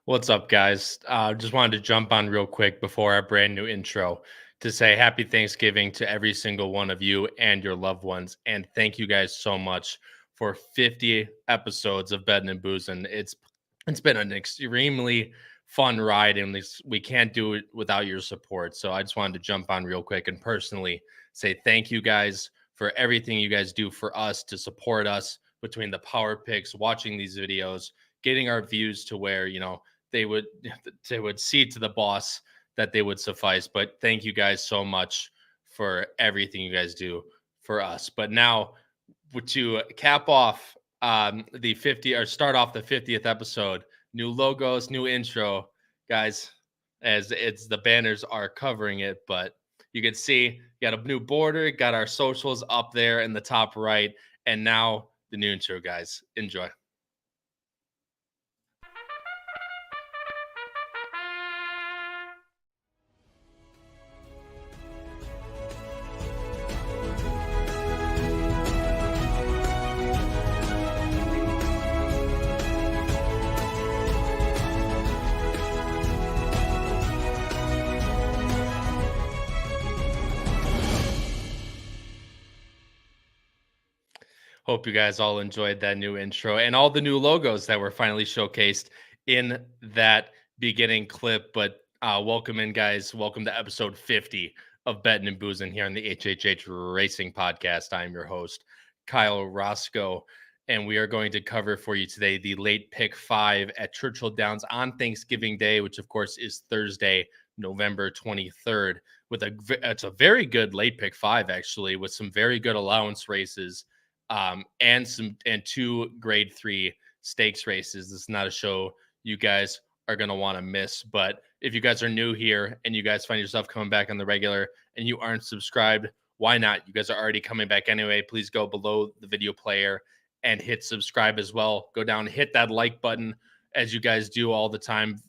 What's up, guys? Just wanted to jump on real quick before our brand new intro to say happy Thanksgiving to every single one of you and your loved ones. And thank you guys so much for 50 episodes of Bettin and Boozin. It's been an extremely fun ride, and we can't do it without your support. So I just wanted to jump on real quick and personally say thank you guys for everything you guys do for us to support us between the power picks, watching these videos, getting our views to where, they would they would see to the boss that they would suffice. But thank you guys so much for everything you guys do for us. But now to cap off the 50 or start off the 50th episode, new logos, new intro, guys, as it's the banners are covering it, but you can see got a new border, got our socials up there in the top right, and now the new intro, guys. Enjoy. Hope you guys all enjoyed that new intro and all the new logos that were finally showcased in that beginning clip. But welcome in, guys. Welcome to episode 50 of Bettin and Boozin here on the HHH Racing Podcast. I'm your host, Kyle Roscoe, and we are going to cover for you today the late pick 5 at Churchill Downs on Thanksgiving Day, which of course is Thursday, November 23rd. It's a very good late pick 5, actually, with some very good allowance races. And two grade 3 stakes races. This is not a show you guys are going to want to miss. But if you guys are new here and you guys find yourself coming back on the regular and you aren't subscribed, why not? You guys are already coming back anyway. Please go below the video player and hit subscribe as well. Go down, hit that like button as you guys do all the time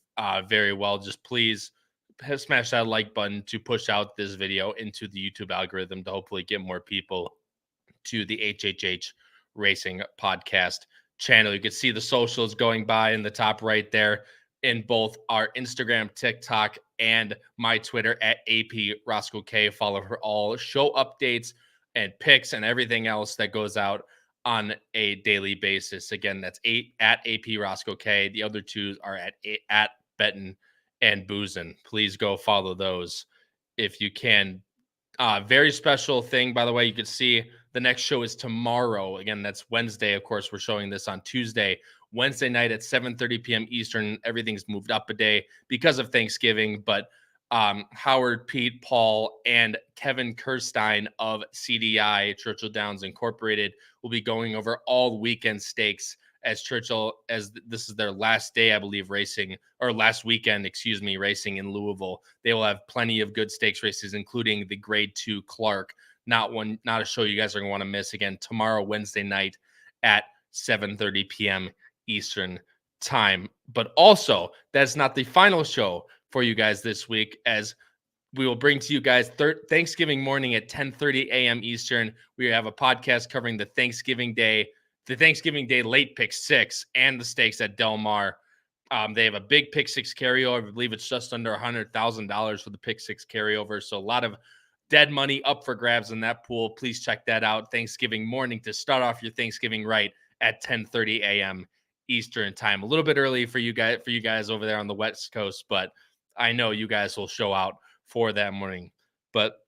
very well. Just please smash that like button to push out this video into the YouTube algorithm to hopefully get more people to the HHH Racing Podcast channel. You can see the socials going by in the top right there in both our Instagram, TikTok, and my Twitter at AP Roscoe K. Follow for all show updates and picks and everything else that goes out on a daily basis. Again, that's at AP Roscoe K. The other two are at Bettin and Boozin. Please go follow those if you can. Very special thing, by the way. You can see the next show is tomorrow. Again, that's Wednesday. Of course, we're showing this on Tuesday. Wednesday night at 7:30 p.m. Eastern. Everything's moved up a day because of Thanksgiving. But Howard, Pete, Paul, and Kevin Kirstein of CDI, Churchill Downs Incorporated, will be going over all weekend stakes as this is their last day, I believe, racing, or last weekend, racing in Louisville. They will have plenty of good stakes races, including the grade 2 Clark. Not a show you guys are going to want to miss. Again, tomorrow, Wednesday night at 7:30 p.m. Eastern time. But also, that's not the final show for you guys this week, as we will bring to you guys Thanksgiving morning at 10:30 a.m. Eastern. We have a podcast covering the Thanksgiving Day late pick 6 and the stakes at Del Mar. They have a big pick 6 carryover. I believe it's just under $100,000 for the pick 6 carryover. So a lot of dead money up for grabs in that pool. Please check that out. Thanksgiving morning to start off your Thanksgiving right at 10:30 a.m. Eastern time. A little bit early for you guys over there on the West Coast, but I know you guys will show out for that morning. But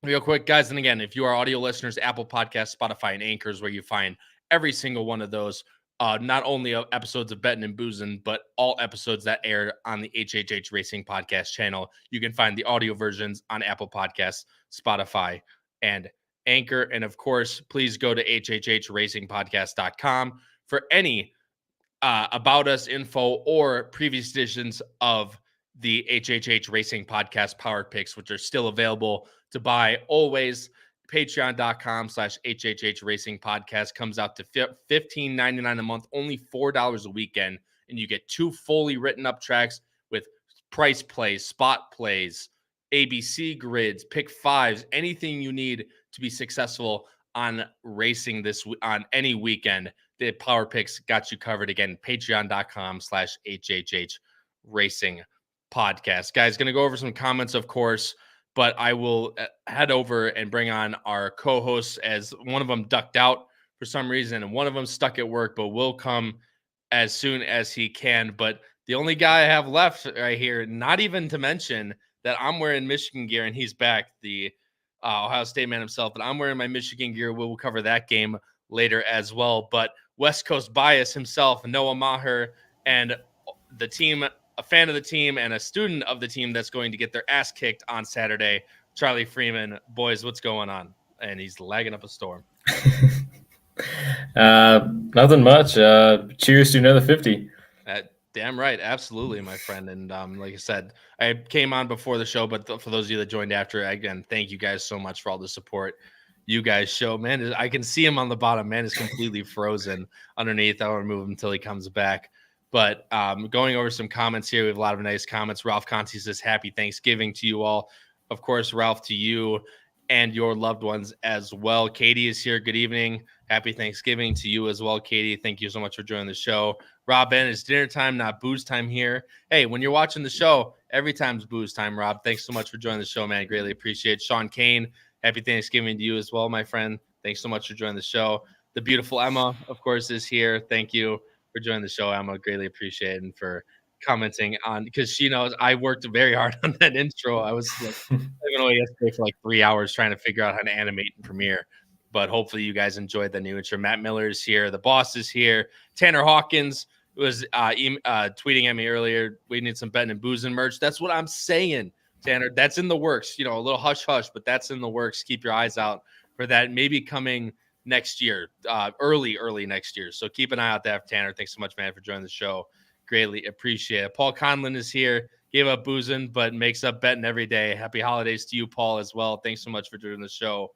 real quick, guys, and again, if you are audio listeners, Apple Podcasts, Spotify, and Anchors, where you find every single one of those, not only episodes of Bettin and Boozin, but all episodes that aired on the HHH Racing Podcast channel. You can find the audio versions on Apple Podcasts, Spotify, and Anchor. And of course, please go to hhhracingpodcast.com for any about us info or previous editions of the HHH Racing Podcast Power Picks, which are still available to buy always. Patreon.com/HHH Racing Podcast comes out to $15.99 a month, only $4 a weekend. And you get 2 fully written up tracks with price plays, spot plays, ABC grids, pick 5s, anything you need to be successful on racing on any weekend. The Power Picks got you covered. Again, patreon.com/HHH Racing podcast. Guys, going to go over some comments, of course, but I will head over and bring on our co-hosts, as one of them ducked out for some reason and one of them stuck at work, but will come as soon as he can. But the only guy I have left right here, not even to mention that I'm wearing Michigan gear and he's back, the Ohio State man himself, but I'm wearing my Michigan gear. We'll cover that game later as well. But West Coast bias himself, Noah Maher, and the team, a fan of the team and a student of the team that's going to get their ass kicked on Saturday, Charlie Freeman. Boys, what's going on? And he's lagging up a storm. Nothing much. Cheers to another 50. Damn right. Absolutely, my friend. And like I said, I came on before the show, but for those of you that joined after, again, thank you guys so much for all the support you guys show. Man, I can see him on the bottom. Man is completely frozen underneath. I'll remove him until he comes back. But going over some comments here, we have a lot of nice comments. Ralph Conti says, happy Thanksgiving to you all. Of course, Ralph, to you and your loved ones as well. Katie is here. Good evening. Happy Thanksgiving to you as well, Katie. Thank you so much for joining the show. Rob Ben, it's dinner time, not booze time here. Hey, when you're watching the show, every time's booze time, Rob. Thanks so much for joining the show, man. Greatly appreciate it. Sean Kane, happy Thanksgiving to you as well, my friend. Thanks so much for joining the show. The beautiful Emma, of course, is here. Thank you for joining the show, Emma. Greatly appreciate it, and for commenting on, because she knows I worked very hard on that intro. I was like, I away yesterday for like 3 hours trying to figure out how to animate in Premiere. But hopefully you guys enjoyed the new intro. Matt Miller is here. The boss is here. Tanner Hawkins was tweeting at me earlier. We need some Bettin and Boozin merch. That's what I'm saying, Tanner. That's in the works. You know, a little hush hush, but that's in the works. Keep your eyes out for that. Maybe coming next year, early next year. So keep an eye out there, Tanner. Thanks so much, man, for joining the show. Greatly appreciate it. Paul Conlon is here. Gave up Boozin, but makes up Bettin every day. Happy holidays to you, Paul, as well. Thanks so much for doing the show.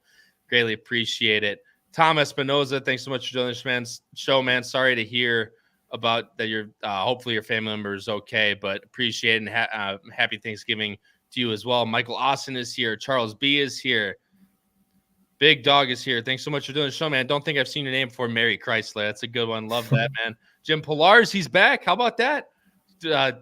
Greatly appreciate it. Tom Espinoza, thanks so much for joining this show, man. Sorry to hear about that. Your hopefully your family member is okay, but appreciate it, and happy Thanksgiving to you as well. Michael Austin is here. Charles B is here. Big Dog is here. Thanks so much for doing the show, man. Don't think I've seen your name before. Mary Chrysler. That's a good one. Love that, man. Jim Pilars, he's back. How about that?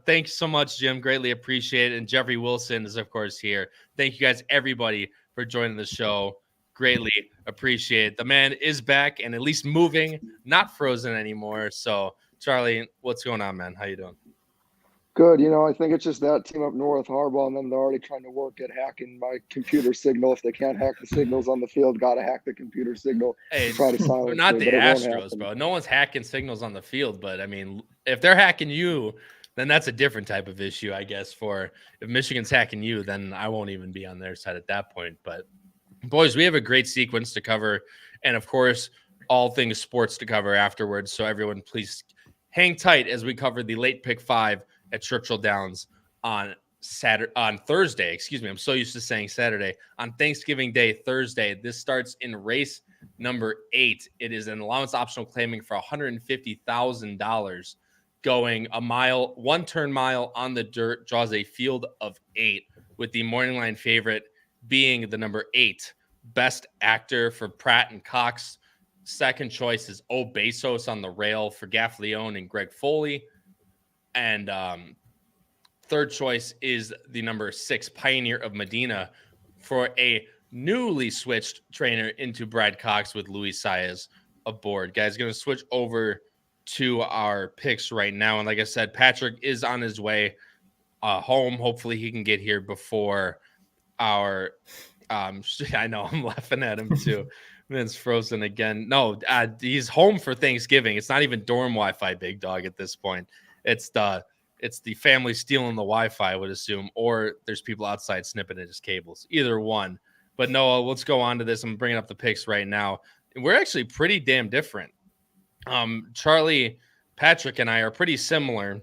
Thanks so much, Jim. Greatly appreciate it. And Jeffrey Wilson is, of course, here. Thank you guys, everybody, for joining the show. Greatly appreciate it. The man is back and at least moving, not frozen anymore. So, Charlie, what's going on, man? How you doing? Good. You know, I think it's just that team up north, Harbaugh, and then they're already trying to work at hacking my computer signal. If they can't hack the signals on the field, got to hack the computer signal. Hey, try to silence not me, the Astros, bro. No one's hacking signals on the field, but I mean, if they're hacking you, then that's a different type of issue, I guess. For if Michigan's hacking you, then I won't even be on their side at that point. But boys, we have a great sequence to cover, and of course, all things sports to cover afterwards. So everyone, please hang tight as we cover the late pick 5 at Churchill Downs on Thursday. Excuse me. I'm so used to saying Saturday. On Thanksgiving Day, Thursday. This starts in race number 8. It is an allowance optional claiming for $150,000, going a mile, 1 turn mile on the dirt, draws a field of 8, with the morning line favorite being the number 8 best actor for Pratt and Cox. Second choice is O Bezos on the rail for Gaffleone and Greg Foley. And third choice is the number 6 Pioneer of Medina for a newly switched trainer into Brad Cox with Luis Saez aboard. Guys, going to switch over to our picks right now. And like I said, Patrick is on his way home. Hopefully he can get here before our I know I'm laughing at him too. It's frozen again. No, he's home for Thanksgiving. It's not even dorm Wi-Fi, Big Dog, at this point. It's the family stealing the Wi-Fi, I would assume, or there's people outside snipping at his cables. Either one. But Noah, let's go on to this. I'm bringing up the picks right now. We're actually pretty damn different. Charlie, Patrick, and I are pretty similar,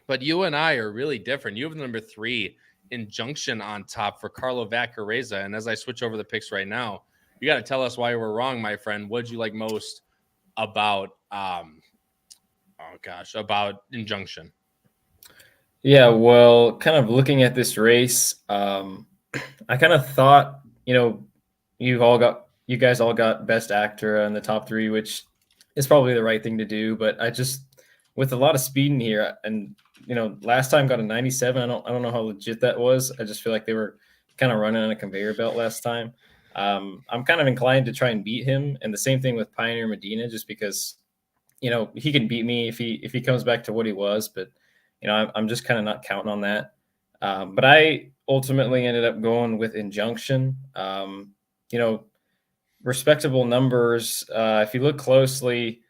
but you and I are really different. You have the number 3 Injunction on top for Carlo Vaccarezza. And as I switch over the picks right now, you got to tell us why we're wrong, my friend. What did you like most about about Injunction? Yeah, well, kind of looking at this race, I kind of thought, you guys all got best actor in the top 3, which is probably the right thing to do. But I just, with a lot of speed in here, and last time got a 97. I don't know how legit that was. I just feel like they were kind of running on a conveyor belt last time. I'm kind of inclined to try and beat him, and the same thing with Pioneer Medina, just because he can beat me if he comes back to what he was. But I'm just kind of not counting on that. But I ultimately ended up going with Injunction. Respectable numbers. If you look closely,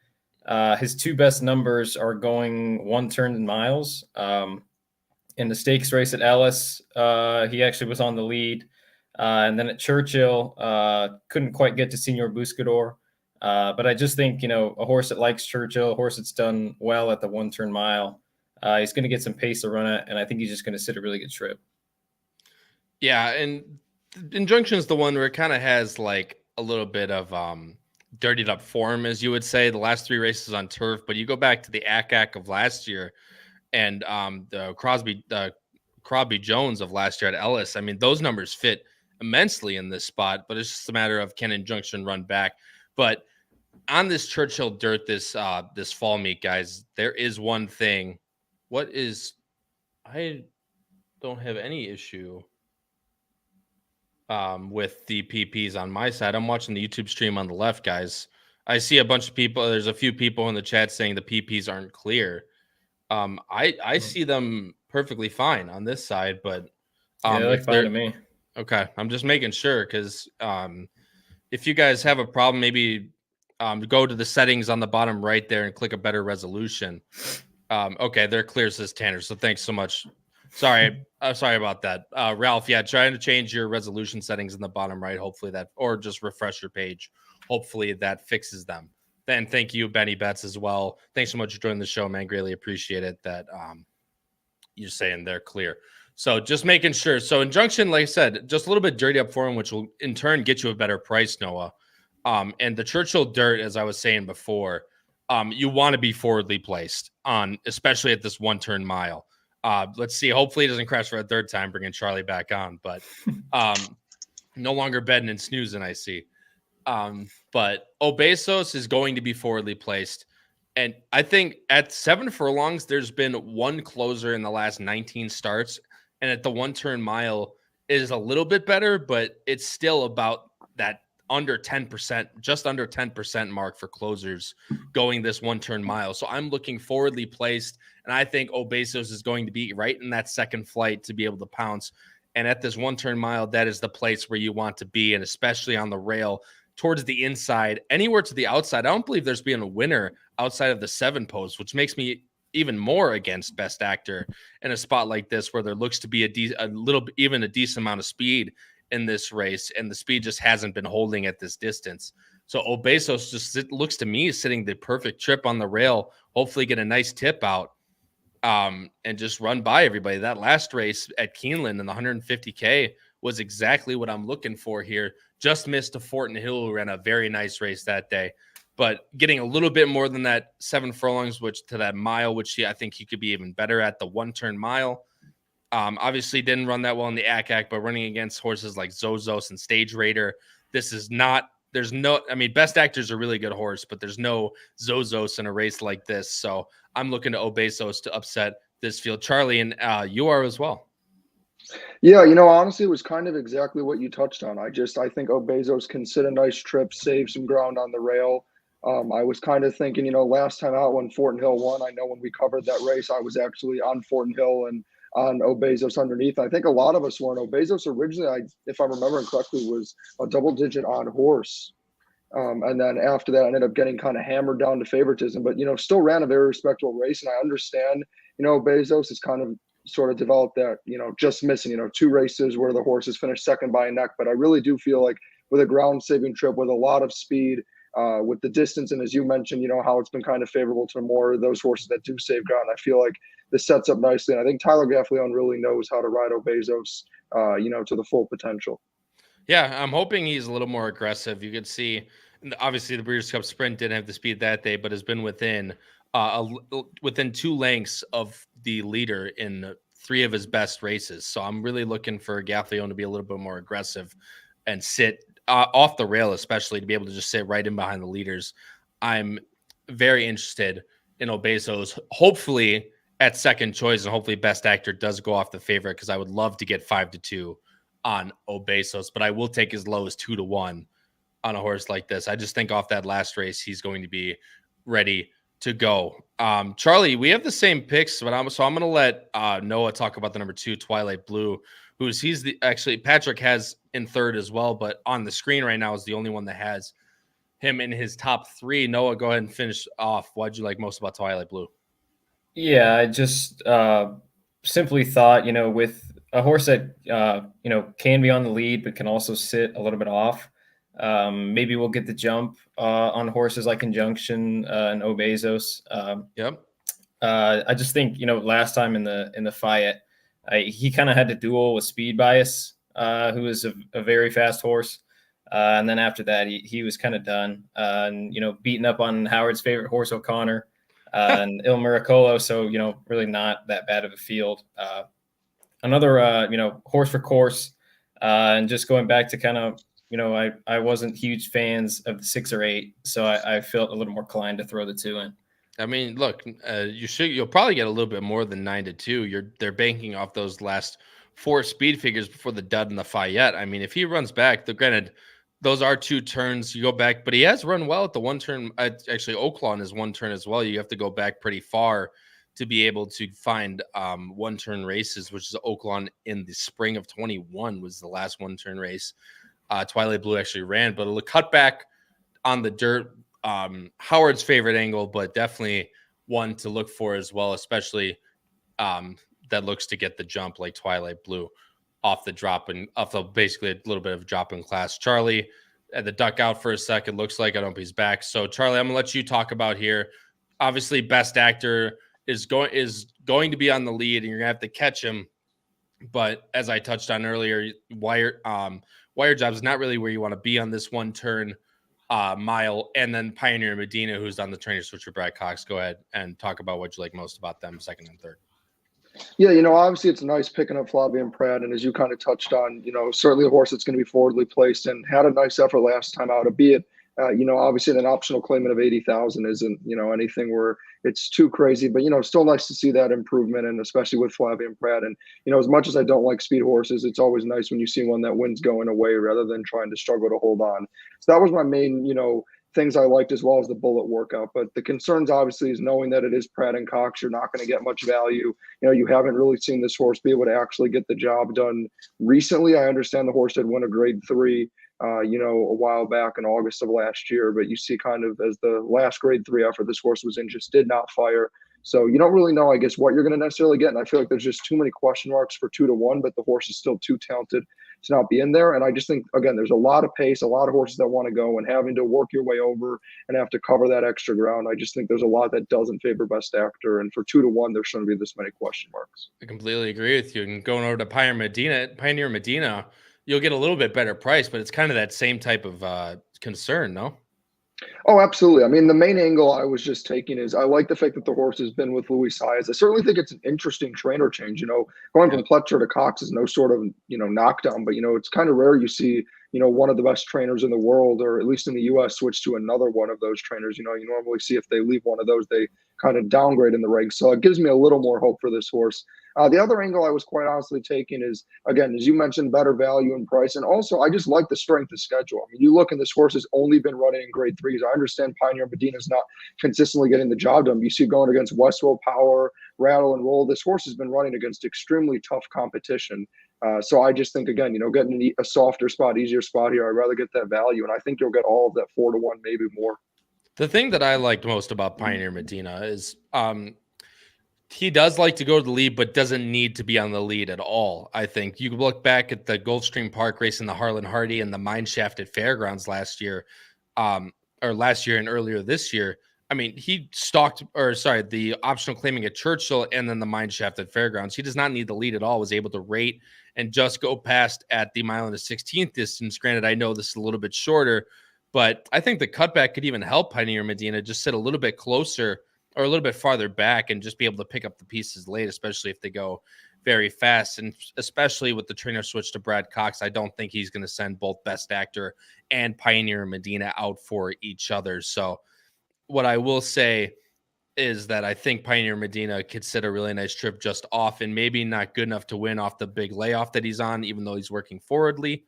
his two best numbers are going one turn in miles. In the stakes race at Ellis, he actually was on the lead. And then at Churchill, couldn't quite get to Senior Buscador. But I just think, a horse that likes Churchill, a horse that's done well at the one turn mile, he's going to get some pace to run at, and I think he's just going to sit a really good trip. Yeah, and Injunction is the one where it kind of has like a little bit of dirtied up form, as you would say, the last three races on turf. But you go back to the ACAC of last year and the Crosby Jones of last year at Ellis. I mean, those numbers fit immensely in this spot, but it's just a matter of can Injunction run back. But on this Churchill Dirt this fall meet, guys, there is one thing. I don't have any issue with the PPs on my side. I'm watching the YouTube stream on the left, guys. I see a bunch of people. There's a few people in the chat saying the PPs aren't clear. I see them perfectly fine on this side, but yeah, they look fine to me. Okay, I'm just making sure because if you guys have a problem, maybe go to the settings on the bottom right there and click a better resolution. Okay, they're clear, says Tanner. So thanks so much. Sorry about that, Ralph. Yeah, trying to change your resolution settings in the bottom right. Hopefully that, or just refresh your page. Hopefully that fixes them. Then thank you, Benny Betts, as well. Thanks so much for joining the show, man. Greatly appreciate it that you're saying they're clear. So just making sure. So Injunction, like I said, just a little bit dirty up for him, which will in turn get you a better price, Noah. And the Churchill Dirt, as I was saying before, you want to be forwardly placed on, especially at this one turn mile. Let's see. Hopefully it doesn't crash for a third time, bringing Charlie back on. But no longer betting and snoozing, I see. But Obesos is going to be forwardly placed. And I think at 7 furlongs, there's been one closer in the last 19 starts. And at the one turn mile is a little bit better, but it's still about that under 10%, just under 10% mark for closers going this one turn mile. So I'm looking forwardly placed. And I think Obesos is going to be right in that second flight to be able to pounce. And at this one turn mile, that is the place where you want to be. And especially on the rail towards the inside, anywhere to the outside. I don't believe there's been a winner outside of the 7 post, which makes me even more against Best Actor in a spot like this, where there looks to be a decent amount of speed in this race, and the speed just hasn't been holding at this distance. So Obesos just looks to me sitting the perfect trip on the rail, hopefully get a nice tip out, and just run by everybody. That last race at Keeneland in the 150K was exactly what I'm looking for here. Just missed a Fortin Hill, who ran a very nice race that day, but getting a little bit more than that 7 furlongs, which to that mile, which I think he could be even better at the one turn mile. Obviously didn't run that well in the ACAC, but running against horses like Zozos and Stage Raider, Best Actor's a really good horse, but there's no Zozos in a race like this. So I'm looking to Obesos to upset this field. Charlie, and you are as well. Yeah, honestly, it was kind of exactly what you touched on. I think Obesos can sit a nice trip, save some ground on the rail. I was kind of thinking, last time out when Fortin Hill won, I know when we covered that race, I was actually on Fortin Hill and on Obesos underneath. I think a lot of us were. Obesos originally, if I'm remembering correctly, was a double-digit on horse. And then after that, I ended up getting kind of hammered down to favoritism, but, still ran a very respectable race. And I understand, Obesos is kind of sort of developed that, just missing, 2 races where the horses finished second by a neck. But I really do feel like with a ground-saving trip with a lot of speed, with the distance, and as you mentioned, how it's been kind of favorable to more of those horses that do save ground, I feel like this sets up nicely. And I think Tyler Gaffleone really knows how to ride Obesos, to the full potential. Yeah, I'm hoping he's a little more aggressive. You could see, obviously, the Breeders' Cup Sprint didn't have the speed that day, but has been within 2 lengths of the leader in 3 of his best races. So I'm really looking for Gaffleone to be a little bit more aggressive and sit off the rail, especially to be able to just sit right in behind the leaders. I'm very interested in Obesos, hopefully at second choice, and hopefully Best Actor does go off the favorite, because I would love to get 5-2 on Obesos, but I will take as low as 2-1 on a horse like this. I just think off that last race, he's going to be ready to go. Charlie, we have the same picks, but I'm going to let Noah talk about the number 2, Twilight Blue, Patrick has in third as well, but on the screen right now is the only one that has him in his top 3. Noah, go ahead and finish off. What'd you like most about Twilight Blue? Yeah, I just simply thought, with a horse that, can be on the lead, but can also sit a little bit off, maybe we'll get the jump on horses like Injunction and Obesos. Yep. I just think, last time in the Fayette, he kind of had to duel with Speed Bias, who is a very fast horse. And then after that, he was kind of done. And, beating up on Howard's favorite horse, O'Connor, and Il Miracolo. So, really not that bad of a field. Another, horse for course. And just going back to kind of, I wasn't huge fans of the 6 or 8. So I felt a little more inclined to throw the 2 in. I mean, look, you'll probably get a little bit more than 9-2. They're banking off those last 4 speed figures before the dud in the Fayette. I mean, if he runs back, granted, those are 2 turns. You go back, but he has run well at the 1 turn. Actually, Oaklawn is 1 turn as well. You have to go back pretty far to be able to find 1 turn races, which is Oaklawn in the spring of 21 was the last 1 turn race. Twilight Blue actually ran, but a cut back on the dirt. Howard's favorite angle, but definitely one to look for as well, especially that looks to get the jump like Twilight Blue off the drop and off of basically a little bit of a drop in class. Charlie at the duck out for a second. Looks like I don't know if he's back. So Charlie, I'm gonna let you talk about here. Obviously, Best Actor is going to be on the lead, and you're gonna have to catch him. But as I touched on earlier, wire jobs is not really where you want to be on this 1 turn mile. And then Pioneer Medina, who's on the trainer switch with Brad Cox. Go ahead and talk about what you like most about them, second and third. Yeah, obviously it's nice picking up Flavien Prat, and as you kind of touched on, certainly a horse that's going to be forwardly placed and had a nice effort last time out, albeit, obviously an optional claimant of 80,000 isn't, anything where it's too crazy, but, still nice to see that improvement, and especially with Flavien Prat. And, as much as I don't like speed horses, it's always nice when you see one that wins going away rather than trying to struggle to hold on. So that was my main, things I liked, as well as the bullet workout. But the concerns obviously is knowing that it is Prat and Cox. You're not going to get much value. You haven't really seen this horse be able to actually get the job done recently. I understand the horse did win a grade 3, a while back in August of last year, but you see kind of as the last grade 3 effort this horse was in just did not fire. So you don't really know, I guess, what you're going to necessarily get. And I feel like there's just too many question marks for 2-1, but the horse is still too talented to not be in there. And I just think, again, there's a lot of pace, a lot of horses that want to go, and having to work your way over and have to cover that extra ground. I just think there's a lot that doesn't favor Best Actor. And for 2-1, there shouldn't be this many question marks. I completely agree with you. And going over to Pioneer Medina, you'll get a little bit better price, but it's kind of that same type of concern, no? Oh, absolutely. I mean, the main angle I was just taking is I like the fact that the horse has been with Luis Saez. I certainly think it's an interesting trainer change. Going from Pletcher to Cox is no sort of, knockdown, but, it's kind of rare you see, one of the best trainers in the world, or at least in the U.S., switch to another one of those trainers. You normally see if they leave one of those, they kind of downgrade in the ranks. So it gives me a little more hope for this horse. The other angle I was quite honestly taking is, again, as you mentioned, better value and price. And also, I just like the strength of schedule. I mean, you look and this horse has only been running in grade 3s. I understand Pioneer Medina is not consistently getting the job done. You see going against Westwell, Power, Rattle, and Roll. This horse has been running against extremely tough competition. So I just think, again, getting a softer spot, easier spot here, I'd rather get that value. And I think you'll get all of that 4-1, maybe more. The thing that I liked most about Pioneer Medina is he does like to go to the lead, but doesn't need to be on the lead at all. I think you look back at the Gulfstream Park race in the Harlan Hardy and the Mineshaft at Fairgrounds last year and earlier this year. I mean, he the optional claiming at Churchill and then the Mineshaft at Fairgrounds. He does not need the lead at all, was able to rate and just go past at the mile and the 16th distance. Granted, I know this is a little bit shorter, but I think the cutback could even help Pioneer Medina just sit a little bit closer or a little bit farther back and just be able to pick up the pieces late, especially if they go very fast. And especially with the trainer switch to Brad Cox, I don't think he's going to send both Best Actor and Pioneer Medina out for each other. So what I will say is that I think Pioneer Medina could sit a really nice trip just off, and maybe not good enough to win off the big layoff that he's on, even though he's working forwardly.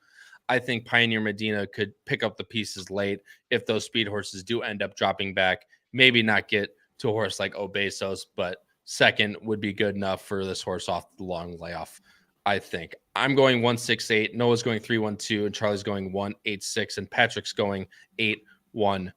I think Pioneer Medina could pick up the pieces late if those speed horses do end up dropping back. Maybe not get to a horse like Obesos, but second would be good enough for this horse off the long layoff. I think I'm going 168. Noah's going 312, and Charlie's going 186, and Patrick's going 812.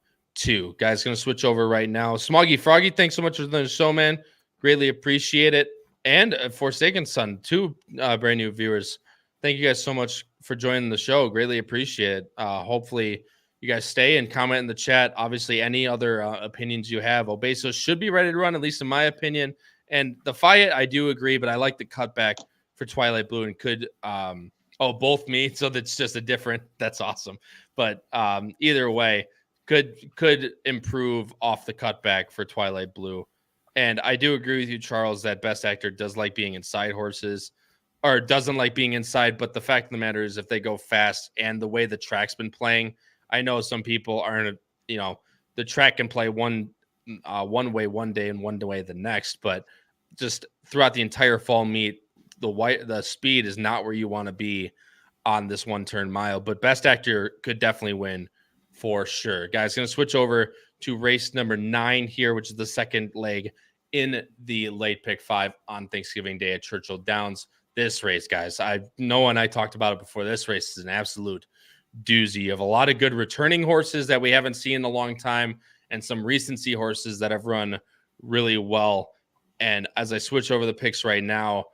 Guys, going to switch over right now. Smoggy Froggy, thanks so much for the show, man. Greatly appreciate it. And Forsaken Son, two brand new viewers. Thank you guys so much for joining the show. Greatly appreciate it. Hopefully you guys stay and comment in the chat. Obviously, any other opinions you have. Obesos should be ready to run, at least in my opinion. And the Fiat, I do agree, but I like the cutback for Twilight Blue and could both me. So that's just a different. That's awesome. But either way, could improve off the cutback for Twilight Blue. And I do agree with you, Charles, that Best Actor does like being inside horses, or doesn't like being inside. But the fact of the matter is, if they go fast and the way the track's been playing, I know some people aren't, the track can play one way one day and one way the next, but just throughout the entire fall meet, the speed is not where you want to be on this one turn mile. But Best Actor could definitely win for sure. Guys, going to switch over to race number 9 here, which is the second leg in the late pick 5 on Thanksgiving Day at Churchill Downs. This race, guys, Noah and I talked about it before. This race is an absolute doozy. You have a lot of good returning horses that we haven't seen in a long time, and some recency horses that have run really well. And as I switch over the picks right now,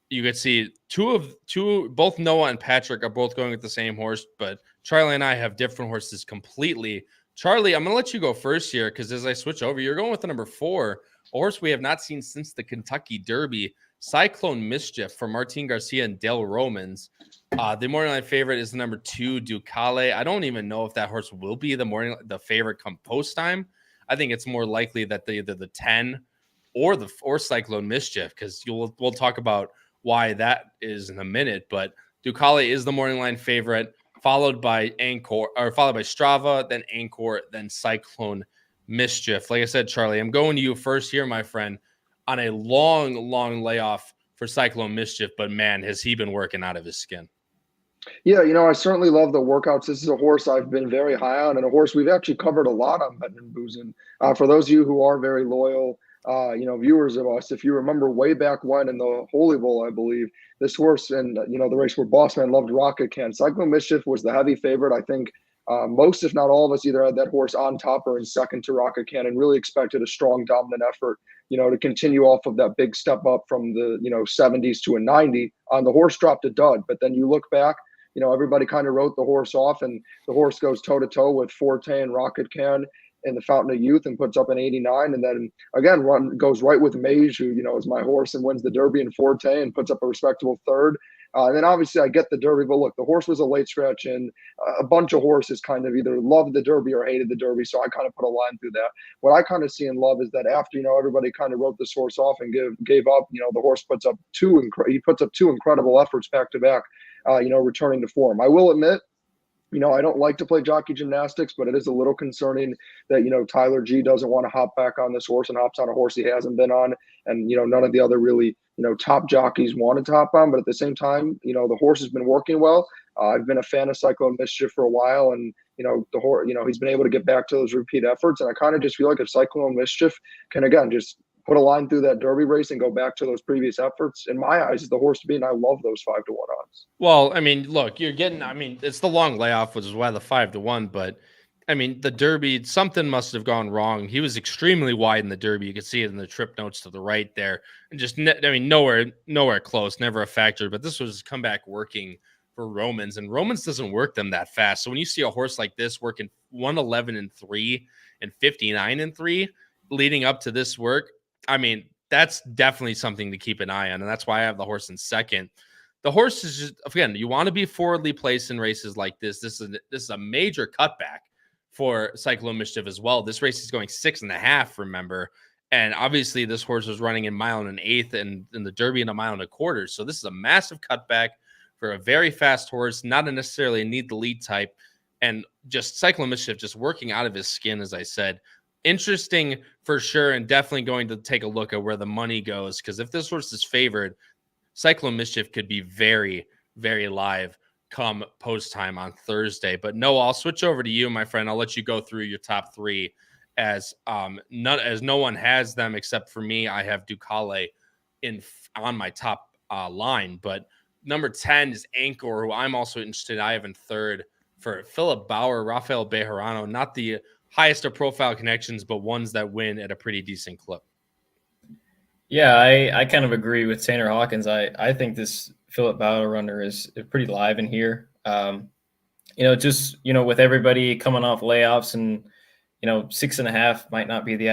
you could see both Noah and Patrick are both going with the same horse, but Charlie and I have different horses completely. Charlie, I'm going to let you go first here, because as I switch over, you're going with the number 4, a horse we have not seen since the Kentucky Derby, Cyclone Mischief from Martin Garcia and Dale Romans. The morning line favorite is the number 2, Ducale. I don't even know if that horse will be the favorite come post time. I think it's more likely that either the 10 or Cyclone Mischief, because we'll talk about why that is in a minute. But Ducale is the morning line favorite, followed by Strava, then Anchor, then Cyclone Mischief. Like I said, Charlie, I'm going to you first here, my friend, on a long layoff for Cyclone Mischief, but man, has he been working out of his skin. Yeah, I certainly love the workouts. This is a horse I've been very high on, and a horse we've actually covered a lot on Bettin and Boozin. For those of you who are very loyal, viewers of us, if you remember way back when in the Holy Bowl, I believe, this horse and, the race where Bossman loved Rocket Can, Cyclone Mischief was the heavy favorite. I think most, if not all of us, either had that horse on top or in second to Rocket Can, and really expected a strong, dominant effort, to continue off of that big step up from the, 70s to a 90. The horse dropped a dud, but then you look back, everybody kind of wrote the horse off, and the horse goes toe-to-toe with Forte and Rocket Can in the Fountain of Youth and puts up an 89. And then again, goes right with Mage, who, is my horse, and wins the Derby in Forte and puts up a respectable third. And then obviously I get the Derby, but look, the horse was a late stretch, and a bunch of horses kind of either loved the Derby or hated the Derby. So I kind of put a line through that. What I kind of see in love is that after, everybody kind of wrote this horse off and gave up, the horse puts up two incredible efforts back to back, returning to form. I will admit, I don't like to play jockey gymnastics, but it is a little concerning that, Tyler G doesn't want to hop back on this horse and hops on a horse he hasn't been on. And, none of the other really, top jockeys want to top on. But at the same time, the horse has been working well. I've been a fan of Cyclone Mischief for a while, and, the horse, he's been able to get back to those repeat efforts. And I kind of just feel like if Cyclone Mischief can, again, just put a line through that Derby race and go back to those previous efforts, in my eyes, is the horse to be, and I love those 5-1 odds. Well, I mean, look, it's the long layoff, which is why the 5-1, but I mean, the Derby, something must have gone wrong. He was extremely wide in the Derby. You could see it in the trip notes to the right there, and just, nowhere close, never a factor, but this was comeback working for Romans, and Romans doesn't work them that fast. So when you see a horse like this working 111-3 and 59-3 leading up to this work, I mean, that's definitely something to keep an eye on, and that's why I have the horse in second. The horse is just, again, you want to be forwardly placed in races like this. This is a major cutback for Cyclone Mischief as well. This race is going 6.5, remember, and obviously this horse was running in 1 1/8 and in the Derby in 1 1/4. So this is a massive cutback for a very fast horse, not necessarily a need the lead type, and just Cyclone Mischief just working out of his skin, as I said. interesting for sure, and definitely going to take a look at where the money goes, because if this horse is favored, Cyclone Mischief could be very, very live come post time on Thursday. But no, I'll switch over to you, my friend. I'll let you go through your top three, as no one has them except for me. I have Ducale on my top line, but number 10 is Anchor, who I'm also interested in. I have in third for Philip Bauer, Rafael Bejarano, not the highest of profile connections, but ones that win at a pretty decent clip. Yeah, I kind of agree with Tanner Hawkins. I think this Philip Bauer runner is pretty live in here. With everybody coming off layoffs, and 6.5 might not be the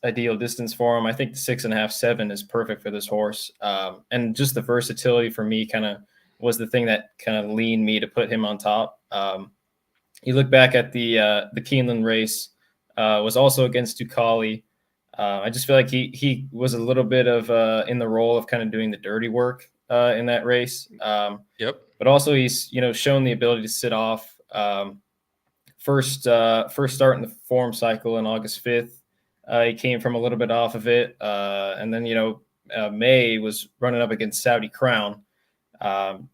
ideal distance for him. I think the 6.5, 7 is perfect for this horse. And just the versatility for me kind of was the thing that kind of leaned me to put him on top. You look back at the Keeneland race, was also against Ducale. I just feel like he was a little bit of in the role of kind of doing the dirty work in that race. Yep. But also he's shown the ability to sit off. First start in the form cycle in August 5th. He came from a little bit off of it, and then May was running up against Saudi Crown.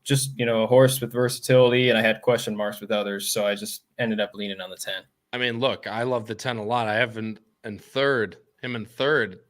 Just a horse with versatility, and I had question marks with others, so I just ended up leaning on the 10. I mean, look, I love the 10 a lot. I have him in third.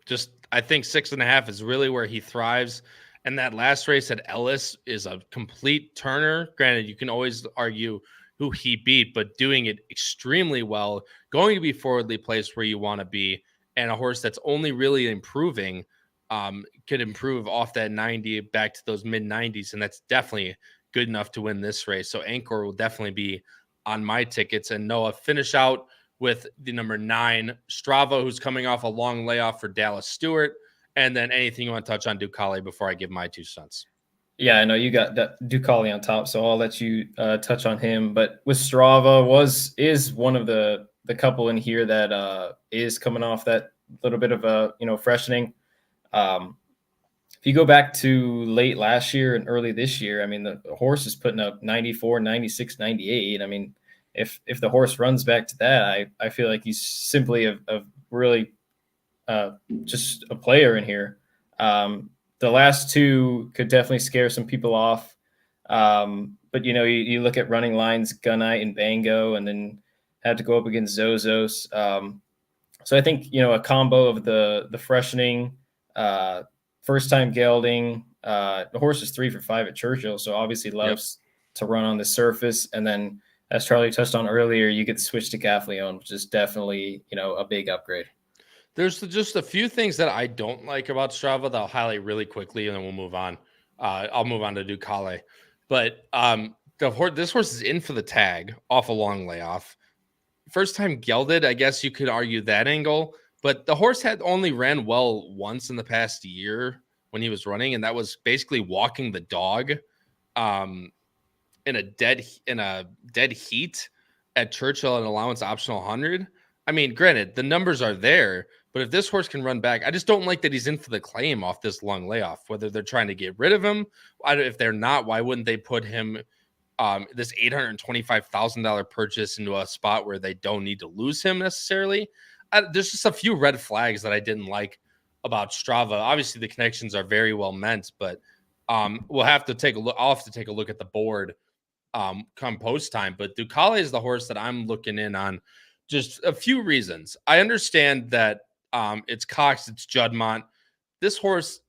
Just I think 6.5 is really where he thrives. And that last race at Ellis is a complete turner. Granted, you can always argue who he beat, but doing it extremely well, going to be forwardly placed where you want to be, and a horse that's only really improving, could improve off that 90 back to those mid 90s, and that's definitely good enough to win this race. So Anchor will definitely be on my tickets. And Noah, finish out with the number 9, Strava, who's coming off a long layoff for Dallas Stewart, and then anything you want to touch on Ducale before I give my 2 cents. Yeah, I know you got Ducale on top, so I'll let you touch on him. But with Strava, is one of the couple in here that is coming off that little bit of a freshening. If you go back to late last year and early this year, I mean, the horse is putting up 94, 96, 98. I mean, if the horse runs back to that, I feel like he's simply a really just a player in here. The last 2 could definitely scare some people off. But, you look at running lines, Gunite and Bango, and then had to go up against Zozos. So I think, a combo of the freshening, first-time gelding. The horse is 3 for 5 at Churchill, so obviously loves to run on the surface. And then, as Charlie touched on earlier, you get to switch to Gaffleon, which is definitely, a big upgrade. There's just a few things that I don't like about Strava that I'll highlight really quickly, and then we'll move on. I'll move on to Ducale. But this horse is in for the tag off a long layoff. First time gelded, I guess you could argue that angle. But the horse had only ran well once in the past year when he was running, and that was basically walking the dog in a dead heat at Churchill, an allowance optional 100. I mean, granted, the numbers are there, but if this horse can run back, I just don't like that he's in for the claim off this long layoff, whether they're trying to get rid of him. If they're not, why wouldn't they put him this $825,000 purchase into a spot where they don't need to lose him necessarily? There's just a few red flags that I didn't like about Strava. Obviously, the connections are very well meant, but we'll have to take a look. I'll have to take a look at the board come post time. But Ducale is the horse that I'm looking in on. Just a few reasons. I understand that it's Cox, it's Juddmonte. This horse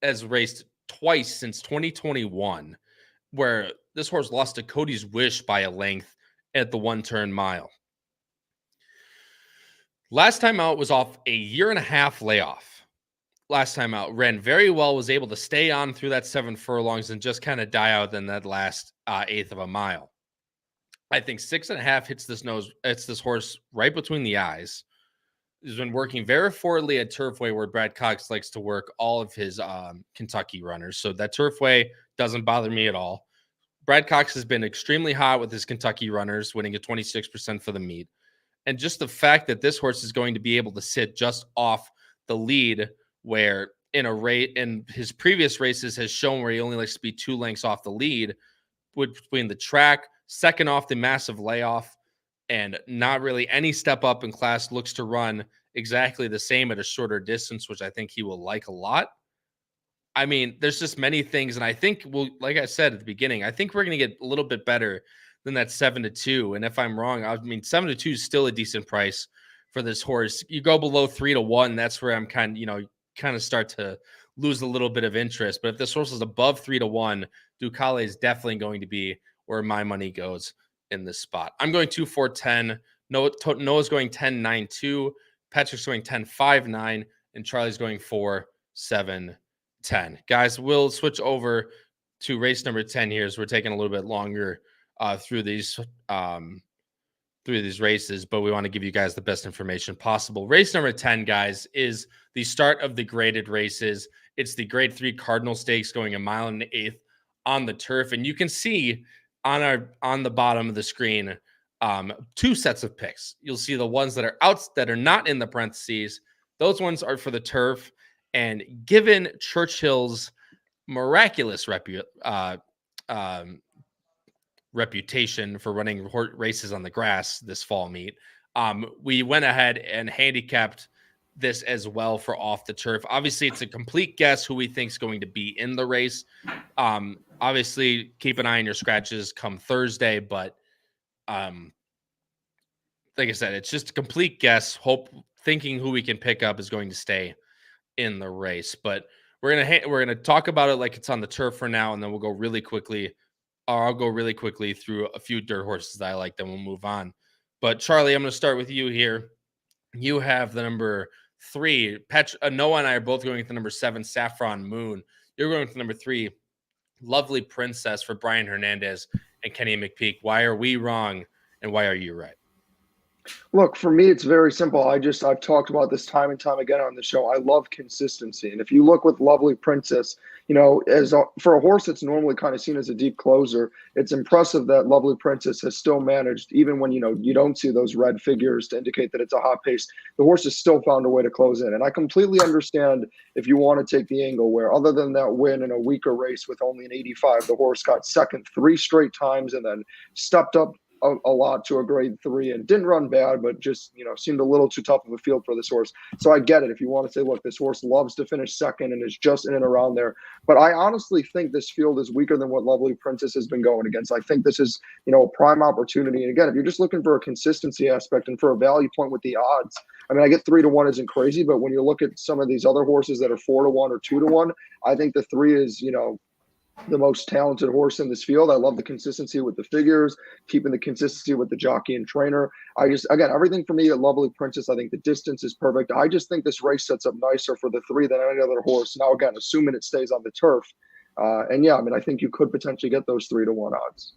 has raced twice since 2021, where this horse lost to Cody's Wish by a length at the 1-turn mile. Last time out was off a 1.5-year layoff. Last time out, ran very well, was able to stay on through that 7 furlongs and just kind of die out in that last 1/8 of a mile. I think 6.5 hits this horse right between the eyes. He's been working very forwardly at Turfway, where Brad Cox likes to work all of his Kentucky runners. So that Turfway doesn't bother me at all. Brad Cox has been extremely hot with his Kentucky runners, winning at 26% for the meet. And just the fact that this horse is going to be able to sit just off the lead, where in his previous races has shown where he only likes to be 2 lengths off the lead between the track, second off the massive layoff, and not really any step up in class, looks to run exactly the same at a shorter distance, which I think he will like a lot. I mean, there's just many things, and I think like I said at the beginning, I think we're going to get a little bit better than that 7-2. And if I'm wrong, I mean 7-2 is still a decent price for this horse. You go below 3-1, that's where I'm kind of start to lose a little bit of interest. But if this horse is above 3-1, Ducale is definitely going to be where my money goes in this spot. I'm going 2-4-10. Noah's going 10-9-2. Patrick's going 10-5-9, and Charlie's going 4-7-10. Guys, we'll switch over to race number 10 here, as we're taking a little bit longer through these races, but we want to give you guys the best information possible. Race number 10, guys, is the start of the graded races. It's the grade 3 Cardinal Stakes, going 1 1/8 miles on the turf, and you can see on the bottom of the screen 2 sets of picks. You'll see the ones that are not in the parentheses. Those ones are for the turf. And given Churchill's miraculous reputation for running races on the grass this fall meet, we went ahead and handicapped this as well for off the turf. Obviously, it's a complete guess who we think is going to be in the race. Obviously, keep an eye on your scratches come Thursday, but like I said, it's just a complete guess. Thinking who we can pick up is going to stay in the race. But we're gonna talk about it like it's on the turf for now, and then we'll go really quickly. Or I'll go really quickly through a few dirt horses that I like, then we'll move on. But Charlie, I'm going to start with you here. You have the number 3. Noah and I are both going with the number 7, Saffron Moon. You're going with the number 3, Lovely Princess, for Brian Hernandez and Kenny McPeak. Why are we wrong, and why are you right? Look, for me, it's very simple. I've talked about this time and time again on the show. I love consistency. And if you look with Lovely Princess, for a horse that's normally kind of seen as a deep closer, it's impressive that Lovely Princess has still managed, even when, you don't see those red figures to indicate that it's a hot pace, the horse has still found a way to close in. And I completely understand if you want to take the angle where, other than that win in a weaker race with only an 85, the horse got second 3 straight times and then stepped up a lot to a grade 3 and didn't run bad, but just, seemed a little too tough of a field for this horse. So I get it. If you want to say, look, this horse loves to finish second and is just in and around there. But I honestly think this field is weaker than what Lovely Princess has been going against. I think this is, a prime opportunity. And again, if you're just looking for a consistency aspect and for a value point with the odds, I mean, I get 3-1 isn't crazy, but when you look at some of these other horses that are 4-1 or 2-1, I think the 3 is, the most talented horse in this field. I love the consistency with the figures, keeping the consistency with the jockey and trainer. Again, everything for me at Lovely Princess, I think the distance is perfect. I just think this race sets up nicer for the 3 than any other horse. Now, again, assuming it stays on the turf. I think you could potentially get those 3-1 odds.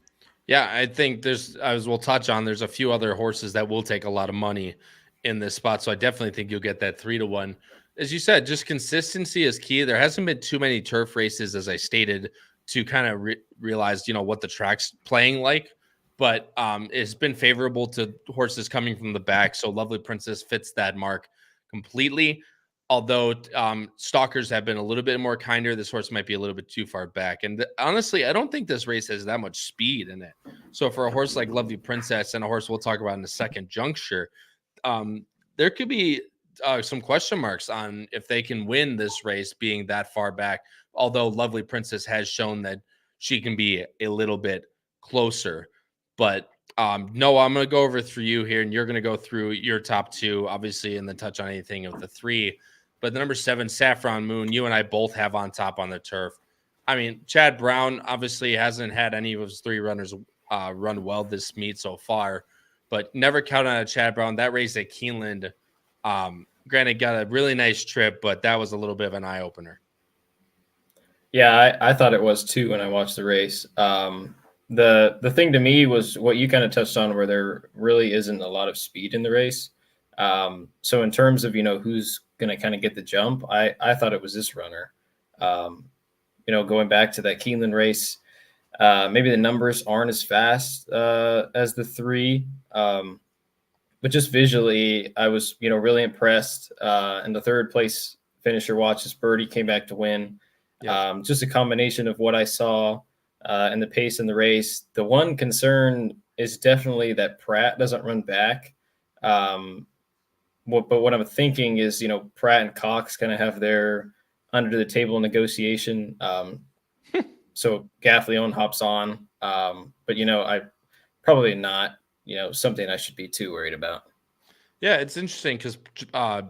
Yeah, I think as we'll touch on, there's a few other horses that will take a lot of money in this spot. So I definitely think you'll get that 3-1. As you said, just consistency is key. There hasn't been too many turf races, as I stated, to kind of realize, what the track's playing like, but it's been favorable to horses coming from the back. So Lovely Princess fits that mark completely. Although stalkers have been a little bit more kinder, this horse might be a little bit too far back. And honestly, I don't think this race has that much speed in it. So for a horse like Lovely Princess and a horse we'll talk about in a second, Juncture, there could be some question marks on if they can win this race being that far back. Although Lovely Princess has shown that she can be a little bit closer. But Noah, I'm going to go over through you here, and you're going to go through your top 2, obviously, and then touch on anything of the 3. But the number 7, Saffron Moon, you and I both have on top on the turf. I mean, Chad Brown obviously hasn't had any of his 3 runners run well this meet so far, but never count on a Chad Brown. That race at Keeneland, granted, got a really nice trip, but that was a little bit of an eye-opener. Yeah, I thought it was too when I watched the race. The thing to me was what you kind of touched on, where there really isn't a lot of speed in the race. So in terms of, who's going to kind of get the jump, I thought it was this runner. Going back to that Keeneland race, maybe the numbers aren't as fast as the 3, but just visually, I was, really impressed. And the 3rd place finisher watches Birdie came back to win. Yeah. Just a combination of what I saw and the pace in the race. The one concern is definitely that Pratt doesn't run back. what I'm thinking is, Pratt and Cox kind of have their under the table negotiation. So Gaffleone hops on. But I probably not, something I should be too worried about. Yeah, it's interesting because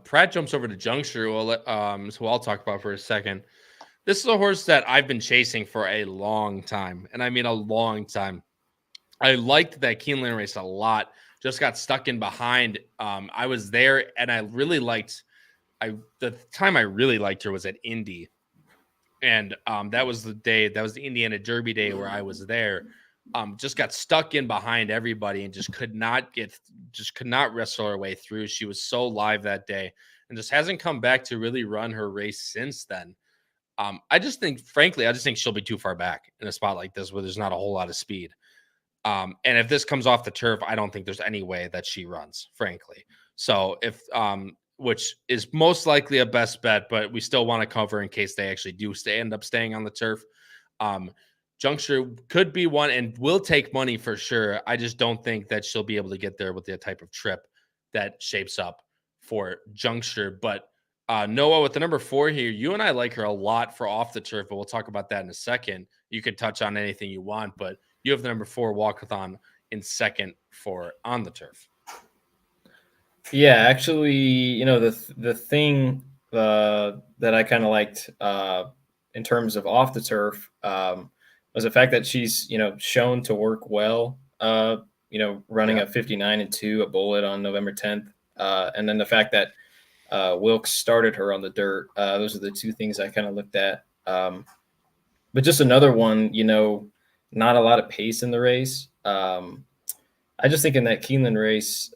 Pratt jumps over to Juncture, who I'll talk about for a second. This is a horse that I've been chasing for a long time, and I mean a long time. I liked that Keeneland race a lot. Just got stuck in behind. I was there, and I really liked. The time I really liked her was at Indy, and that was the day. That was the Indiana Derby day where I was there. Just got stuck in behind everybody and just could not wrestle her way through. She was so live that day, and just hasn't come back to really run her race since then. I just think she'll be too far back in a spot like this where there's not a whole lot of speed. And if this comes off the turf, I don't think there's any way that she runs, frankly. So which is most likely a best bet, but we still want to cover in case they actually do end up staying on the turf. Juncture could be one and will take money for sure. I just don't think that she'll be able to get there with the type of trip that shapes up for Juncture. But Noah, with the number 4 here, you and I like her a lot for off the turf, but we'll talk about that in a second. You can touch on anything you want, but you have the number 4 Walkathon in second for on the turf. Yeah, actually, the thing that I kind of liked in terms of off the turf was the fact that she's, shown to work well, running a 59-2 at Bullet on November 10th. And then the fact that Wilkes started her on the dirt. Those are the two things I kind of looked at. But just another one, not a lot of pace in the race. I just think in that Keeneland race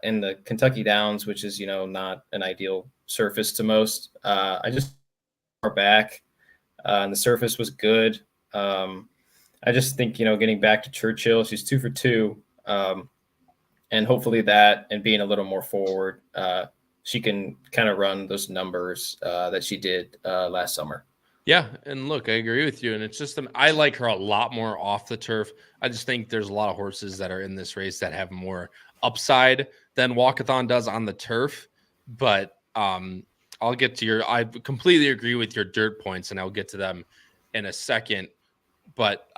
in the Kentucky Downs, which is, not an ideal surface to most, I just far back and the surface was good. I just think, getting back to Churchill, she's 2 for 2. And hopefully that and being a little more forward, she can kind of run those numbers that she did last summer. Yeah, and look, I agree with you, and it's just I like her a lot more off the turf. I just think there's a lot of horses that are in this race that have more upside than Walkathon does on the turf. But I'll get to I completely agree with your dirt points, and I'll get to them in a second. But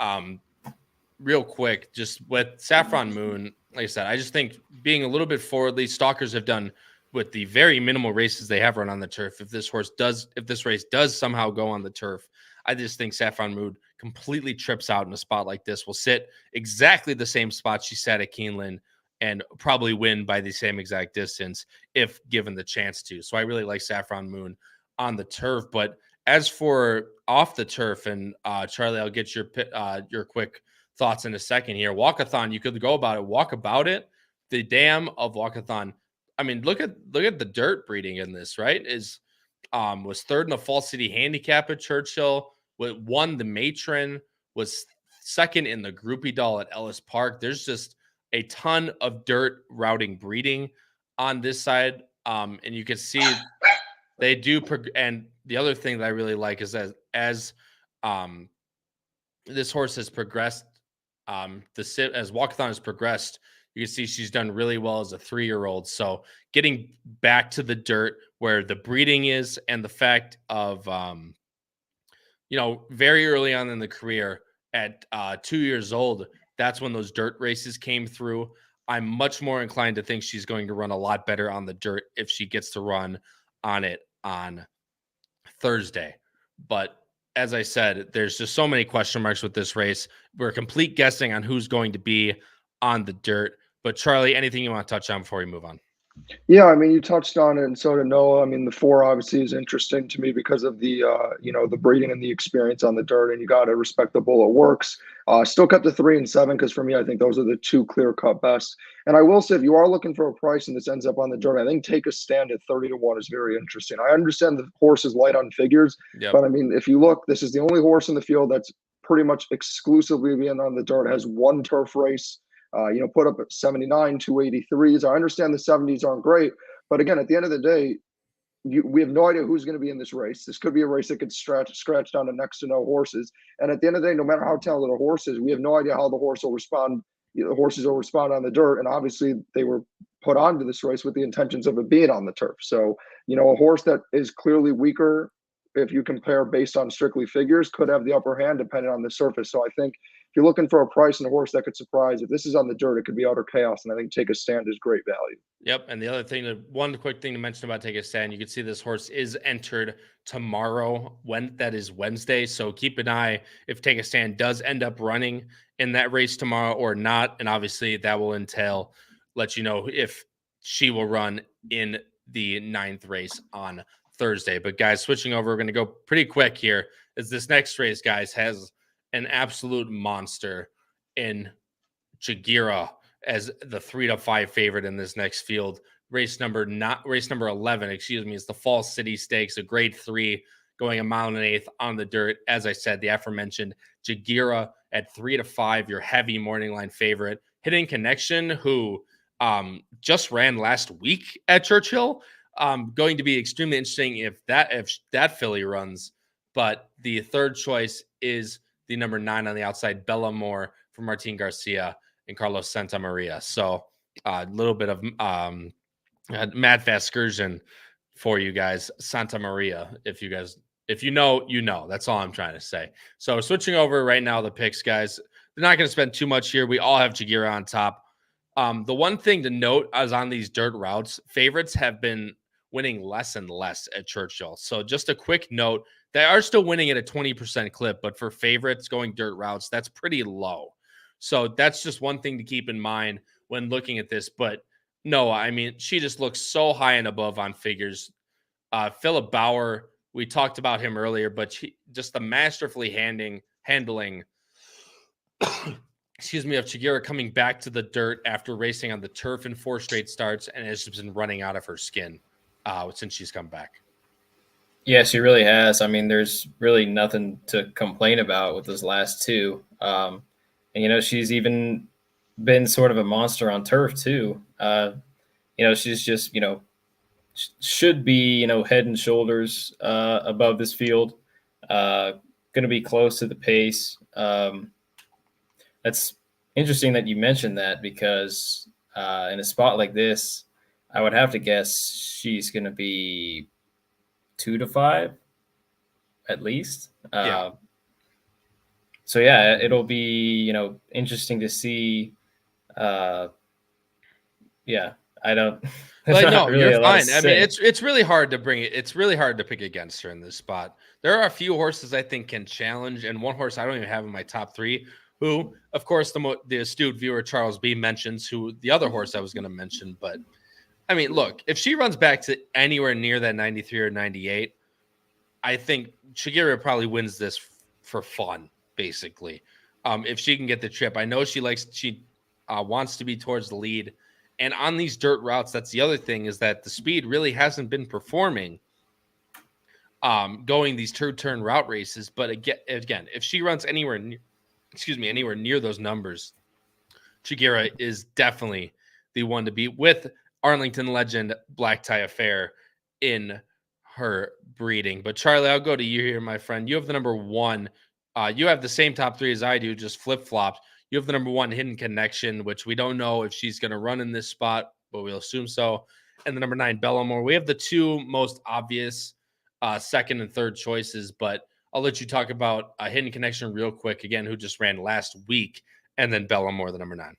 real quick, just with Saffron Moon, like I said, I just think being a little bit forwardly, stalkers have done with the very minimal races they have run on the turf. If this race does somehow go on the turf, I just think Saffron Mood completely trips out in a spot like this, will sit exactly the same spot she sat at Keeneland and probably win by the same exact distance if given the chance to. So I really like Saffron Moon on the turf. But as for off the turf, and Charlie, I'll get your quick thoughts in a second here. Walkathon, you could go about it, walk about it. The dam of Walkathon. I mean, look at the dirt breeding in this, right? Was third in the Fall City Handicap at Churchill, won the Matron, was second in the Groupie Doll at Ellis Park. There's just a ton of dirt routing breeding on this side. And you can see they do. And the other thing that I really like is that as this horse has progressed, as Walkathon has progressed, you can see she's done really well as a 3-year-old. So getting back to the dirt where the breeding is, and the fact of, very early on in the career at 2 years old, that's when those dirt races came through. I'm much more inclined to think she's going to run a lot better on the dirt if she gets to run on it on Thursday. But as I said, there's just so many question marks with this race. We're complete guessing on who's going to be on the dirt. But Charlie, anything you want to touch on before we move on? Yeah, I mean, you touched on it, and so did Noah. I mean, the 4 obviously is interesting to me because of the, the breeding and the experience on the dirt, and you got to respect the Bullet Works. Still kept the 3 and 7 because for me, I think those are the 2 clear-cut best. And I will say, if you are looking for a price and this ends up on the dirt, I think Take a Stand at 30-1 is very interesting. I understand the horse is light on figures, but I mean, if you look, this is the only horse in the field that's pretty much exclusively being on the dirt, has 1 turf race. Put up at 79, 283s. I understand the 70s aren't great, but again, at the end of the day, we have no idea who's going to be in this race. This could be a race that could scratch down to next to no horses. And at the end of the day, no matter how talented a horse is, we have no idea how the horse will respond. The horses will respond on the dirt, and obviously they were put onto this race with the intentions of it being on the turf. So, a horse that is clearly weaker, if you compare based on strictly figures, could have the upper hand depending on the surface. So I think if you're looking for a price and a horse that could surprise, if this is on the dirt, it could be utter chaos. And I think Take a Stand is great value. Yep. And the other thing, one quick thing to mention about Take a Stand, you can see this horse is entered tomorrow, that is Wednesday. So keep an eye if Take a Stand does end up running in that race tomorrow or not. And obviously that will let you know if she will run in the 9th race on Thursday. But guys, switching over, we're going to go pretty quick here, as this next race, guys, has an absolute monster in Jagira as the 3-5 favorite in this next field. Race number 11, is the Fall City Stakes, a grade 3 going 1.1 miles on the dirt. As I said, the aforementioned Jagira at 3-5, your heavy morning line favorite. Hidden Connection, who just ran last week at Churchill. Going to be extremely interesting if that filly runs. But the third choice is the number 9 on the outside, Bella Moore from Martin Garcia and Carlos Santamaria. So a little bit of mad fast excursion for you guys. Santamaria, if you know. That's all I'm trying to say. So switching over right now, the picks, guys. They're not going to spend too much here. We all have Jagira on top. The one thing to note is on these dirt routes, favorites have been winning less and less at Churchill. So just a quick note, they are still winning at a 20% clip, but for favorites going dirt routes, that's pretty low. So that's just one thing to keep in mind when looking at this. But no, I mean, she just looks so high and above on figures. Philip Bauer, we talked about him earlier, but just the masterfully handling of Jagira coming back to the dirt after racing on the turf in 4 straight starts, and has just been running out of her skin since she's come back. Yeah, she really has. I mean, there's really nothing to complain about with those last 2. And, she's even been sort of a monster on turf too. She's just, should be, head and shoulders above this field, going to be close to the pace. That's interesting that you mentioned that, because in a spot like this, I would have to guess she's going to be 2-5 at least. Yeah. So yeah, it'll be, interesting to see. Yeah, I don't. But no, really you're fine. I mean, say. it's really hard to bring it. It's really hard to pick against her in this spot. There are a few horses I think can challenge, and one horse I don't even have in my top 3, who, of course, the astute viewer Charles B mentions, who the other horse I was going to mention. But I mean, look, if she runs back to anywhere near that 93 or 98, I think Jagira probably wins this for fun, basically. If she can get the trip, I know she wants to be towards the lead. And on these dirt routes, that's the other thing, is that the speed really hasn't been performing going these turn route races. But again, if she runs anywhere near those numbers, Jagira is definitely the one to beat, with Arlington legend Black Tie Affair in her breeding. But Charlie, I'll go to you here, my friend. You have the number 1. You have the same top 3 as I do, just flip-flopped. You have the number 1, Hidden Connection, which we don't know if she's going to run in this spot, but we'll assume so. And the number 9, Bellamore. We have the 2 most obvious second and third choices, but I'll let you talk about Hidden Connection real quick, again, who just ran last week, and then Bellamore, the number 9.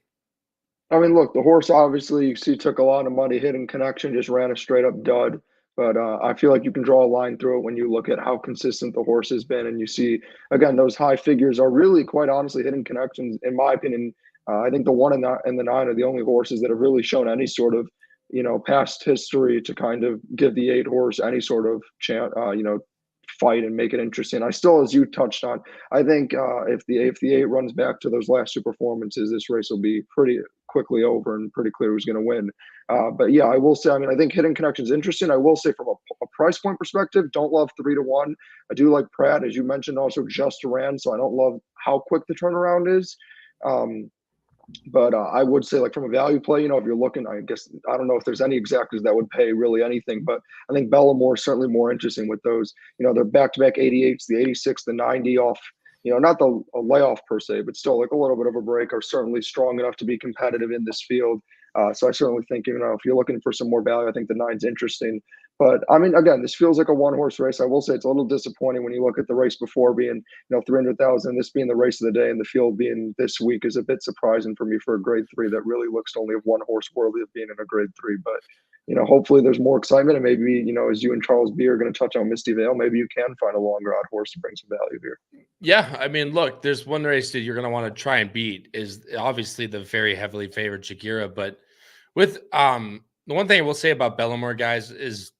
I mean, look, the horse obviously you see took a lot of money. Hidden Connection just ran a straight up dud. But I feel like you can draw a line through it when you look at how consistent the horse has been. And you see, again, those high figures are really, quite honestly, Hidden Connections, in my opinion. I think the 1 and the 9 are the only horses that have really shown any sort of, past history to kind of give the 8 horse any sort of chance, fight and make it interesting. I still, as you touched on, I think if the 8 runs back to those last 2 performances, this race will be pretty quickly over and pretty clear who's going to win. But yeah, I will say, I mean, I think Hidden Connection is interesting. I will say from a price point perspective, don't love 3-1. I do like Pratt, as you mentioned, also just ran, so I don't love how quick the turnaround is. But I would say, like, from a value play, if you're looking, I guess, I don't know if there's any exactas that would pay really anything, but I think Bellamore is certainly more interesting with those. They're back-to-back 88s, the 86, the 90 off, not a layoff per se, but still like a little bit of a break, are certainly strong enough to be competitive in this field. So I certainly think, if you're looking for some more value, I think the 9's interesting. But I mean, again, this feels like a one-horse race. I will say it's a little disappointing when you look at the race before being, 300,000, this being the race of the day, and the field being this week is a bit surprising for me for a Grade 3 that really looks to only have one horse worthy of being in a Grade 3. But hopefully there's more excitement, and maybe as you and Charles B are going to touch on Misty Vale, maybe you can find a longer odd horse to bring some value here. Yeah, I mean, look, there's one race that you're going to want to try and beat is obviously the very heavily favored Jagira, but with the one thing I will say about Bellamore, guys, is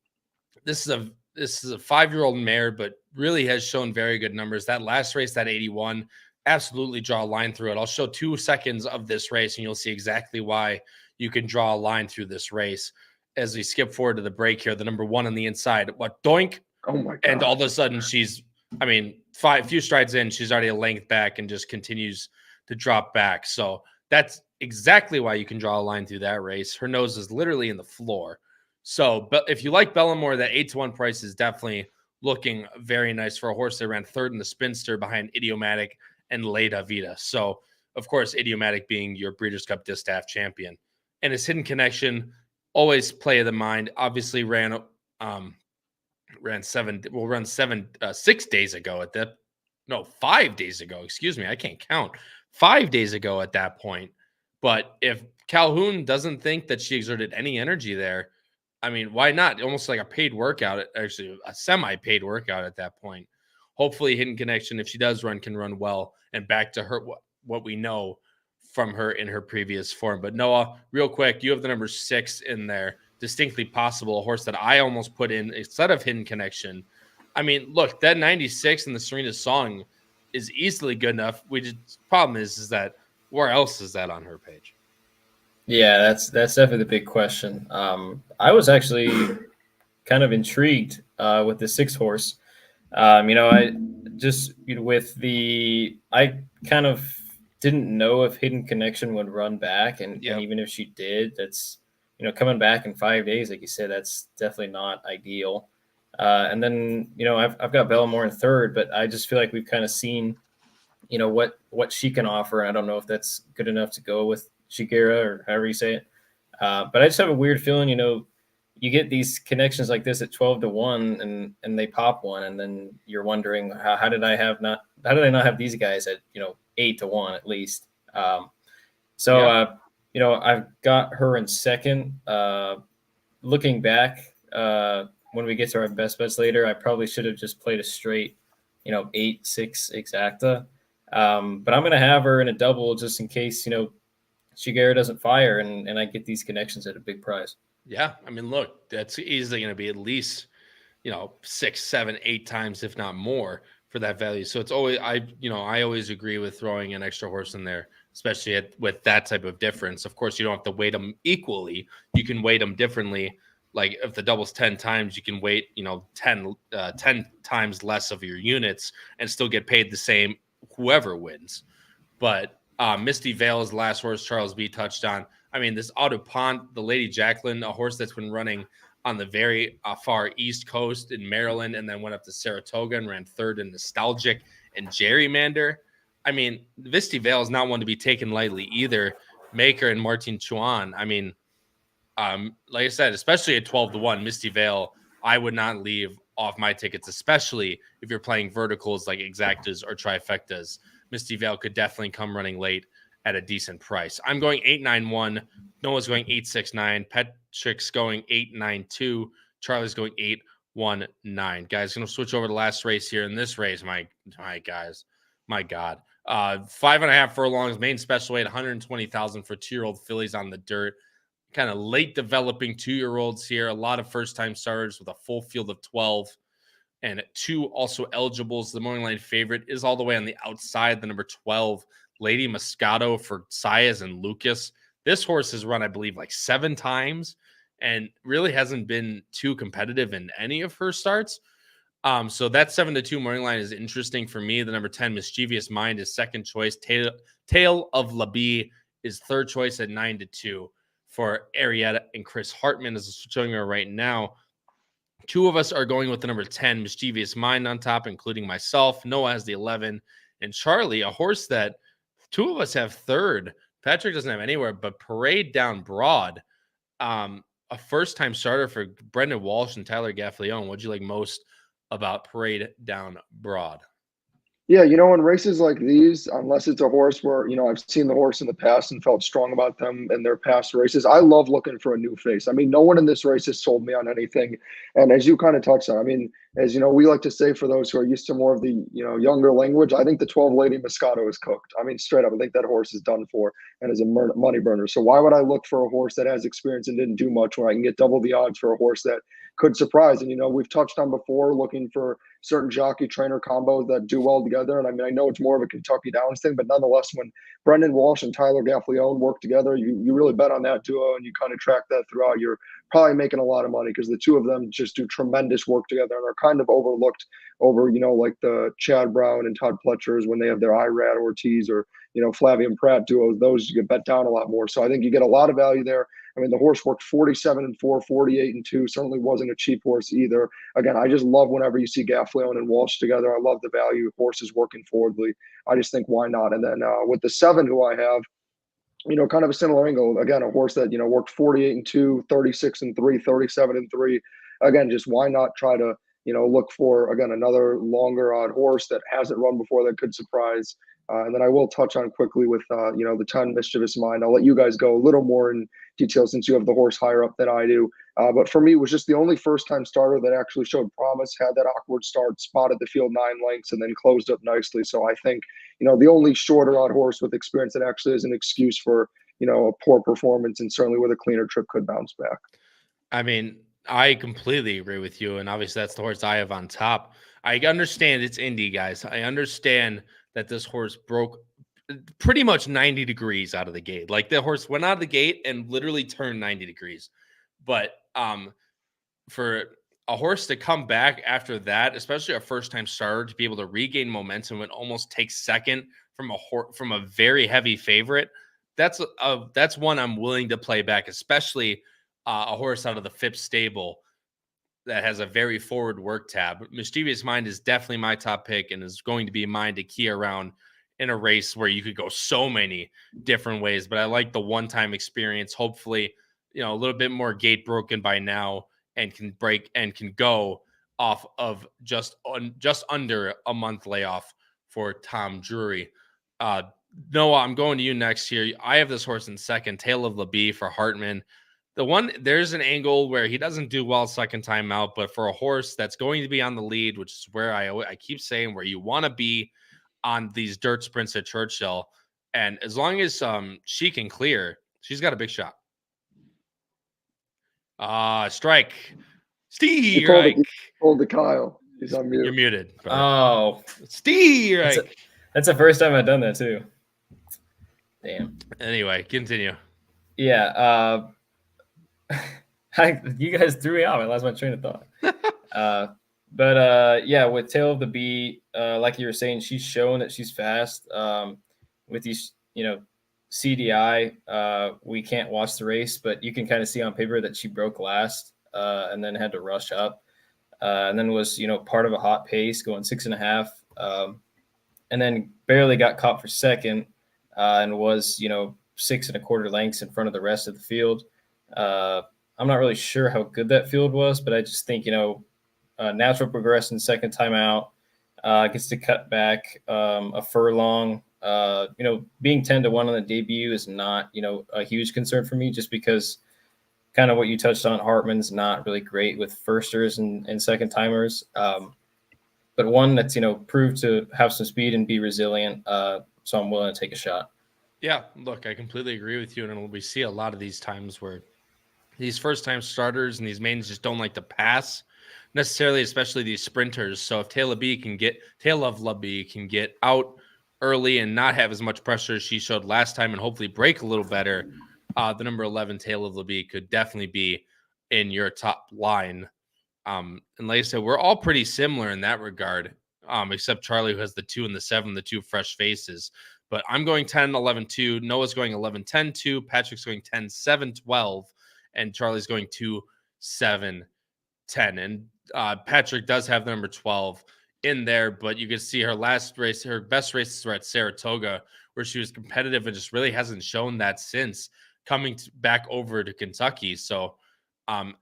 this is a 5-year-old mare, but really has shown very good numbers. That last race, that 81, absolutely draw a line through it. I'll show 2 seconds of this race, and you'll see exactly why you can draw a line through this race. As we skip forward to the break here, the number 1 on the inside, what doink? Oh my God! And all of a sudden, she's, I mean, few strides in, she's already a length back and just continues to drop back. So that's exactly why you can draw a line through that race. Her nose is literally in the floor. So, but if you like Bellamore, that 8-1 price is definitely looking very nice for a horse that ran 3rd in the Spinster behind Idiomatic and Leda Vita. So, of course, Idiomatic being your Breeders' Cup Distaff champion. And his Hidden Connection, always play of the mind. Obviously ran 6 days ago at that. No, 5 days ago. Excuse me. I can't count. 5 days ago at that point. But if Calhoun doesn't think that she exerted any energy there, I mean, why not? Almost like a paid workout, actually a semi-paid workout at that point. Hopefully Hidden Connection, if she does run, can run well and back to her what we know from her in her previous form. But Noah, real quick, you have the number 6 in there. Distinctly Possible, a horse that I almost put in instead of Hidden Connection. I mean, look, that 96 in the Serena Song is easily good enough. Problem is that where else is that on her page? Yeah, that's definitely the big question. I was actually kind of intrigued with the 6 horse. I just I kind of didn't know if Hidden Connection would run back, and even if she did, that's coming back in 5 days, like you said, that's definitely not ideal. And then I've got Bellamore in 3rd, but I just feel like we've kind of seen what she can offer. I don't know if that's good enough to go with Jagira or however you say it. But I just have a weird feeling, you get these connections like this at 12-1 and they pop one, and then you're wondering how did I not have these guys at 8-1 at least. I've got her in 2nd. Looking back, when we get to our best bets later, I probably should have just played a straight 8-6 exacta. But I'm going to have her in a double just in case Jagira doesn't fire and I get these connections at a big price. Yeah, I mean, look, that's easily going to be at least 6, 7, 8 times, if not more, for that value. So it's always I always agree with throwing an extra horse in there, especially with that type of difference. Of course, you don't have to weight them equally. You can weight them differently. Like if the double's 10 times, you can weight 10 times less of your units and still get paid the same whoever wins. But Misty Vale is the last horse Charles B touched on. I mean, this Autopont, the Lady Jacqueline, a horse that's been running on the very far East Coast in Maryland and then went up to Saratoga and ran 3rd in Nostalgic and Gerrymander. I mean, Misty Vale is not one to be taken lightly either. Maker and Martin Chuan. I mean, like I said, especially at 12-1, Misty Vale, I would not leave off my tickets, especially if you're playing verticals like exactas or trifectas. Misty Vale could definitely come running late at a decent price. I'm going 8-9-1. Noah's going 8-6-9. Patrick's going 8-9-2. Charlie's going 8-1-9. Guys, going to switch over to the last race here. In this race, my God. 5.5 furlongs, main special weight, 120,000 for 2-year-old fillies on the dirt. Kind of late developing 2-year-olds here. A lot of first-time starters with a full field of 12. And 2 also eligibles. The morning line favorite is all the way on the outside, the number 12, Lady Moscato for Saez and Lucas. This horse has run, I believe, like 7 times and really hasn't been too competitive in any of her starts. So that 7-2 morning line is interesting for me. The number 10, Mischievous Mind, is second choice. Tale of Labi is third choice at 9-2 for Arietta and Chris Hartman, is showing her right now. 2 of us are going with the number 10, Mischievous Mind, on top, including myself. Noah has the 11, and Charlie, a horse that 2 of us have third, Patrick doesn't have anywhere, but Parade Down Broad, a first-time starter for Brendan Walsh and Tyler Gaffleone. What'd you like most about Parade Down Broad? Yeah, in races like these, unless it's a horse where, I've seen the horse in the past and felt strong about them in their past races, I love looking for a new face. I mean, no one in this race has sold me on anything. And as you kind of touched on, I mean, as we like to say for those who are used to more of the, younger language, I think the 12 Lady Moscato is cooked. I mean, straight up, I think that horse is done for and is a money burner. So why would I look for a horse that has experience and didn't do much when I can get double the odds for a horse that could surprise? And, we've touched on before looking for certain jockey trainer combos that do well together. And I mean, I know it's more of a Kentucky Downs thing, but nonetheless, when Brendan Walsh and Tyler Gaffleone work together, you really bet on that duo and you kind of track that throughout. You're probably making a lot of money because the two of them just do tremendous work together and are kind of overlooked over, like the Chad Brown and Todd Pletchers when they have their Irad Ortiz or, Flavian Pratt duos. Those you get bet down a lot more. So I think you get a lot of value there. I mean, the horse worked 47-4, 48-2. Certainly wasn't a cheap horse either. Again, I just love whenever you see Gaffleone and Walsh together. I love the value of horses working forwardly. I just think why not? And then with the 7 who I have, kind of a similar angle. Again, a horse that, worked 48-2, 36-3, 37-3. Again, just why not try to, look for, again, another longer odd horse that hasn't run before that could surprise. And then I will touch on quickly with, the 10 Mischievous Mind. I'll let you guys go a little more in detail since you have the horse higher up than I do. But for me, it was just the only first-time starter that actually showed promise, had that awkward start, spotted the field 9 lengths, and then closed up nicely. So I think, the only shorter odd horse with experience that actually is an excuse for, a poor performance and certainly with a cleaner trip could bounce back. I mean, I completely agree with you. And obviously that's the horse I have on top. I understand it's Indy, guys. I understand that this horse broke pretty much 90 degrees out of the gate. Like the horse went out of the gate and literally turned 90 degrees. But for a horse to come back after that, especially a first-time starter, to be able to regain momentum and almost take second from a very heavy favorite, that's one I'm willing to play back, especially a horse out of the Phipps stable that has a very forward work tab. Mischievous Mind is definitely my top pick and is going to be mine to key around in a race where you could go so many different ways. But I like the one-time experience. Hopefully, a little bit more gate broken by now and can break and can go off of just under a month layoff for Tom Drury. Noah, I'm going to you next here. I have this horse in second, Tale of LeBee for Hartman. There's an angle where he doesn't do well second time out, but for a horse that's going to be on the lead, which is where I keep saying where you want to be on these dirt sprints at Churchill, and as long as she can clear, she's got a big shot. Strike. Strike. Hold the Kyle. He's on mute. You're muted. Brother. Oh, Strike. That's the first time I've done that too. Damn. Anyway, continue. Yeah. You guys threw me off. I lost my train of thought. But yeah, with Tale of the Bee, like you were saying, she's shown that she's fast. With these, CDI, we can't watch the race, but you can kind of see on paper that she broke last and then had to rush up. And then was, part of a hot pace going 6.5. And then barely got caught for second and was, 6.25 lengths in front of the rest of the field. I'm not really sure how good that field was, but I just think, natural progression second time out, gets to cut back a furlong. Being 10-1 on the debut is not, a huge concern for me just because kind of what you touched on, Hartman's not really great with firsters and second timers. But one that's, proved to have some speed and be resilient. So I'm willing to take a shot. Yeah, look, I completely agree with you. And we see a lot of these times where these first-time starters and these mains just don't like to pass necessarily, especially these sprinters. So if Tale of LeBee can get out early and not have as much pressure as she showed last time and hopefully break a little better, the number 11 Tale of LeBee could definitely be in your top line. And like I said, we're all pretty similar in that regard, except Charlie, who has the 2 and the 7, the 2 fresh faces. But I'm going 10, 11, 2. Noah's going 11, 10, 2. Patrick's going 10, 7, 12. And Charlie's going 2, 7, 10. And Patrick does have the number 12 in there, but you can see her last race, her best races were at Saratoga, where she was competitive and just really hasn't shown that since coming back over to Kentucky. So, I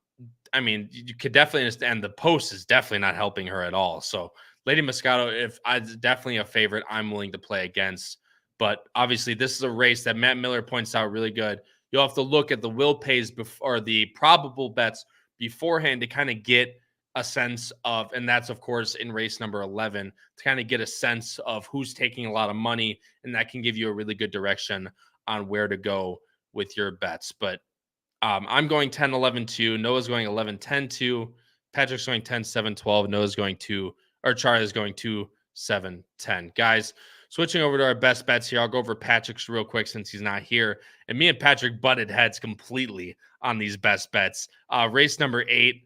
mean, you could definitely understand the post is definitely not helping her at all. So Lady Moscato, if it's definitely a favorite, I'm willing to play against. But obviously, this is a race that Matt Miller points out really good. You'll have to look at the will pays before, or the probable bets beforehand, to kind of get a sense of, and that's of course in race number 11, to kind of get a sense of who's taking a lot of money, and that can give you a really good direction on where to go with your bets. But I'm going 10, 11, 2. Noah's going 11, 10, 2. Patrick's going 10, 7, 12. Noah's going 2, or Charlie's going 2, 7, 10. Guys, switching over to our best bets here. I'll go over Patrick's real quick since he's not here. And me and Patrick butted heads completely on these best bets. Race number 8,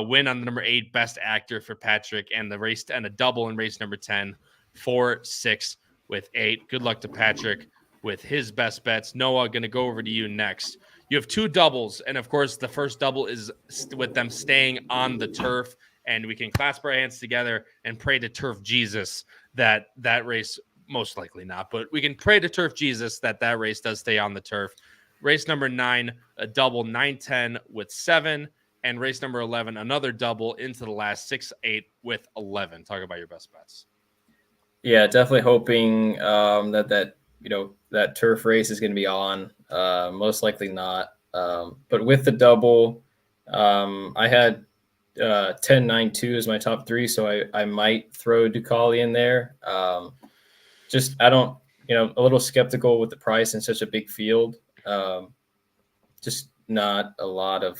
win on the number 8 best actor for Patrick, and the race and a double in race number 10, 4, 6 with 8. Good luck to Patrick with his best bets. Noah, going to go over to you next. You have 2 doubles, and of course, the first double is with them staying on the turf, and we can clasp our hands together and pray to Turf Jesus that race, most likely not, but we can pray to Turf Jesus that race does stay on the turf. Race number 9, a double, 9, 10 with 7, and race number 11, another double into the last 6, 8 with 11. Talk about your best bets. Yeah, definitely hoping that turf race is going to be on. Most likely not. But with the double, I had 10, 9, 2 as my top 3, so I might throw Ducali in there. Just I don't, a little skeptical with the price in such a big field. Just not a lot of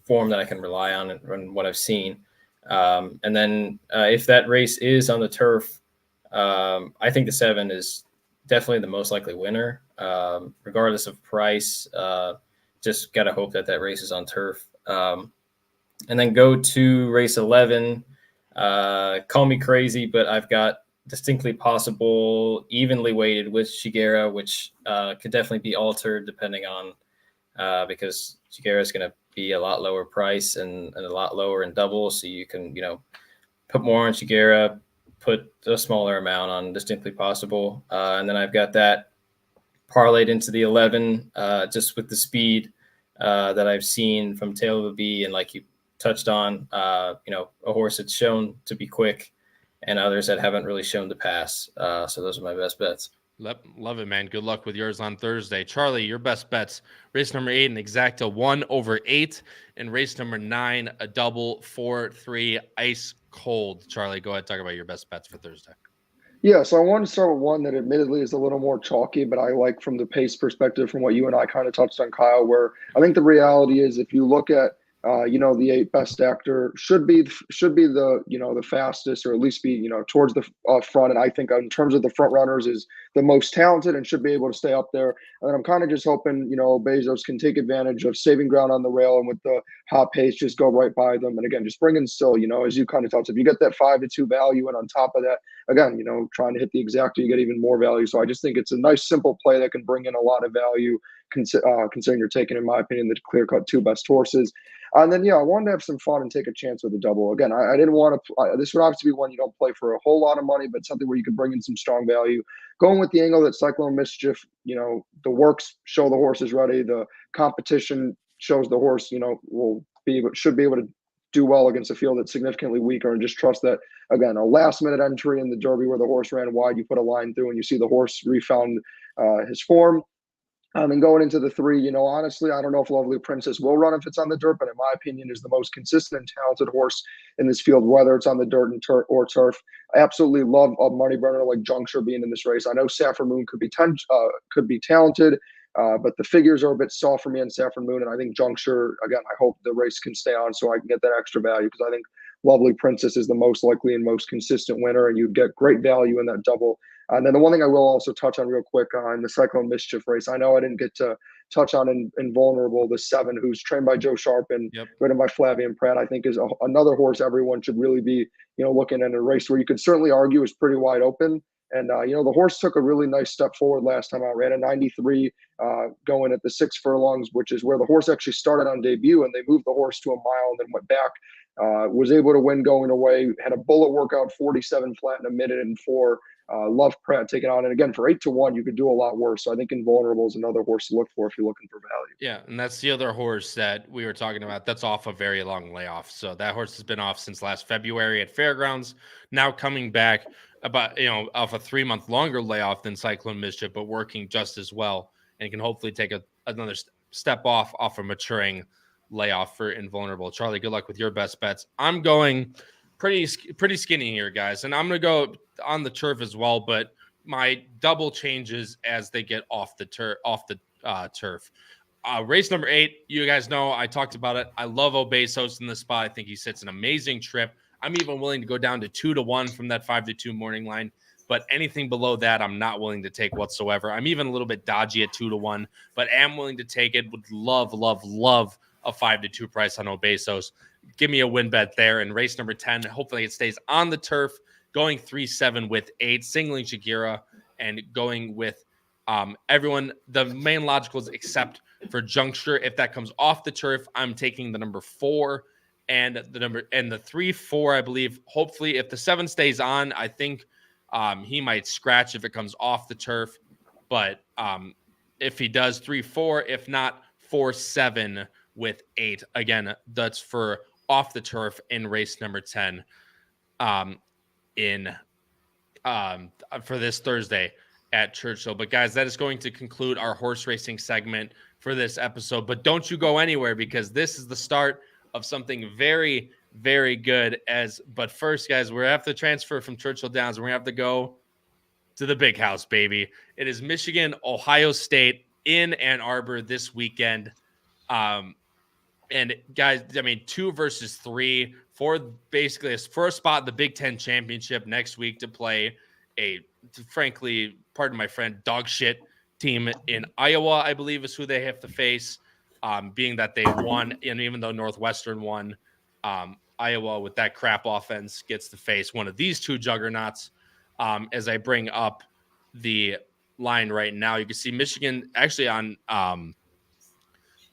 form that I can rely on and what I've seen. And then if that race is on the turf, I think the 7 is definitely the most likely winner, regardless of price. Just got to hope that race is on turf. And then go to race 11. Call me crazy, but I've got Distinctly Possible evenly weighted with Shigera, which could definitely be altered depending on because Shigera is going to be a lot lower price and a lot lower in double. So you can, put more on Shigera, put a smaller amount on Distinctly Possible. And then I've got that parlayed into the 11, just with the speed that I've seen from Tail of a Bee. And like you touched on, a horse that's shown to be quick and others that haven't really shown to pass. So those are my best bets. Love it, man. Good luck with yours on Thursday. Charlie, your best bets. Race number 8, an exacta 1/8. And race number 9, a double 4-3 ice cold. Charlie, go ahead. Talk about your best bets for Thursday. Yeah, so I want to start with one that admittedly is a little more chalky, but I like from the pace perspective from what you and I kind of touched on, Kyle, where I think the reality is if you look at the 8 best actor should be the the fastest, or at least be towards the front. And I think in terms of the front runners is the most talented and should be able to stay up there. And I'm kind of just hoping Bezos can take advantage of saving ground on the rail and with the hot pace just go right by them. And again, just bring in still as you kind of touched, if you get that 5-2 value, and on top of that, again trying to hit the exacta, you get even more value. So I just think it's a nice simple play that can bring in a lot of value, considering you're taking, in my opinion, the clear-cut 2 best horses. And then, I wanted to have some fun and take a chance with a double. Again, I didn't want to – this would obviously be one you don't play for a whole lot of money, but something where you could bring in some strong value. Going with the angle that Cyclone Mischief, the works show the horse is ready. The competition shows the horse, should be able to do well against a field that's significantly weaker, and just trust that, again, a last-minute entry in the Derby where the horse ran wide, you put a line through and you see the horse refound his form. And going into the 3, honestly, I don't know if Lovely Princess will run if it's on the dirt, but in my opinion is the most consistent and talented horse in this field, whether it's on the dirt or turf. I absolutely love a money burner like Juncture being in this race. I know Saffron Moon could be talented, but the figures are a bit soft for me on Saffron Moon, and I think Juncture, again, I hope the race can stay on so I can get that extra value, because I think Lovely Princess is the most likely and most consistent winner, and you'd get great value in that double. And then the one thing I will also touch on real quick on the Cyclone Mischief race, I know I didn't get to touch on Invulnerable, the 7, who's trained by Joe Sharp and ridden by Flavian Pratt, I think is another horse everyone should really be, looking at a race where you could certainly argue is pretty wide open. And, the horse took a really nice step forward last time out. Ran a 93 going at the 6 furlongs, which is where the horse actually started on debut, and they moved the horse to a mile and then went back. Was able to win going away. Had a bullet workout, 47 flat in a minute and 4. Love Pratt taking on. And again, for 8-1, you could do a lot worse. So I think Invulnerable is another horse to look for if you're looking for value. Yeah, and that's the other horse that we were talking about. That's off a very long layoff. So that horse has been off since last February at Fairgrounds. Now coming back about, off a 3-month longer layoff than Cyclone Mischief, but working just as well, and can hopefully take another step off a maturing layoff for Invulnerable. Charlie, good luck with your best bets. I'm going pretty skinny here, guys, and I'm going to go on the turf as well, but my double changes as they get off the turf. Race number 8, you guys know I talked about it. I love Obesos in this spot. I think he sits an amazing trip. I'm even willing to go down to 2-1 from that 5-2 morning line, but anything below that, I'm not willing to take whatsoever. I'm even a little bit dodgy at 2-1, but am willing to take it. Would love a 5-2 price on Obesos. Give me a win bet there. And race number 10, hopefully it stays on the turf, going 3-7 with 8, singling Shakira, and going with everyone, the main logicals except for Juncture. If that comes off the turf, I'm taking the number 4 and the 3-4, I believe. Hopefully, if the 7 stays on, I think he might scratch if it comes off the turf. But if he does, 3-4. If not, 4-7 with 8. Again, that's for off the turf in race number 10 for this Thursday at Churchill. But guys, that is going to conclude our horse racing segment for this episode. But don't you go anywhere, because this is the start of something very, very good. But first, guys, we're going to have to transfer from Churchill Downs. We're going to have to go to the big house, baby. It is Michigan, Ohio State in Ann Arbor this weekend. And guys, 2 versus 3 for basically for a spot in the Big Ten championship next week to play a, frankly, pardon my friend, dog shit team in Iowa, I believe is who they have to face, being that they won. And even though Northwestern won, Iowa with that crap offense gets to face one of these 2 juggernauts. As I bring up the line right now, you can see Michigan actually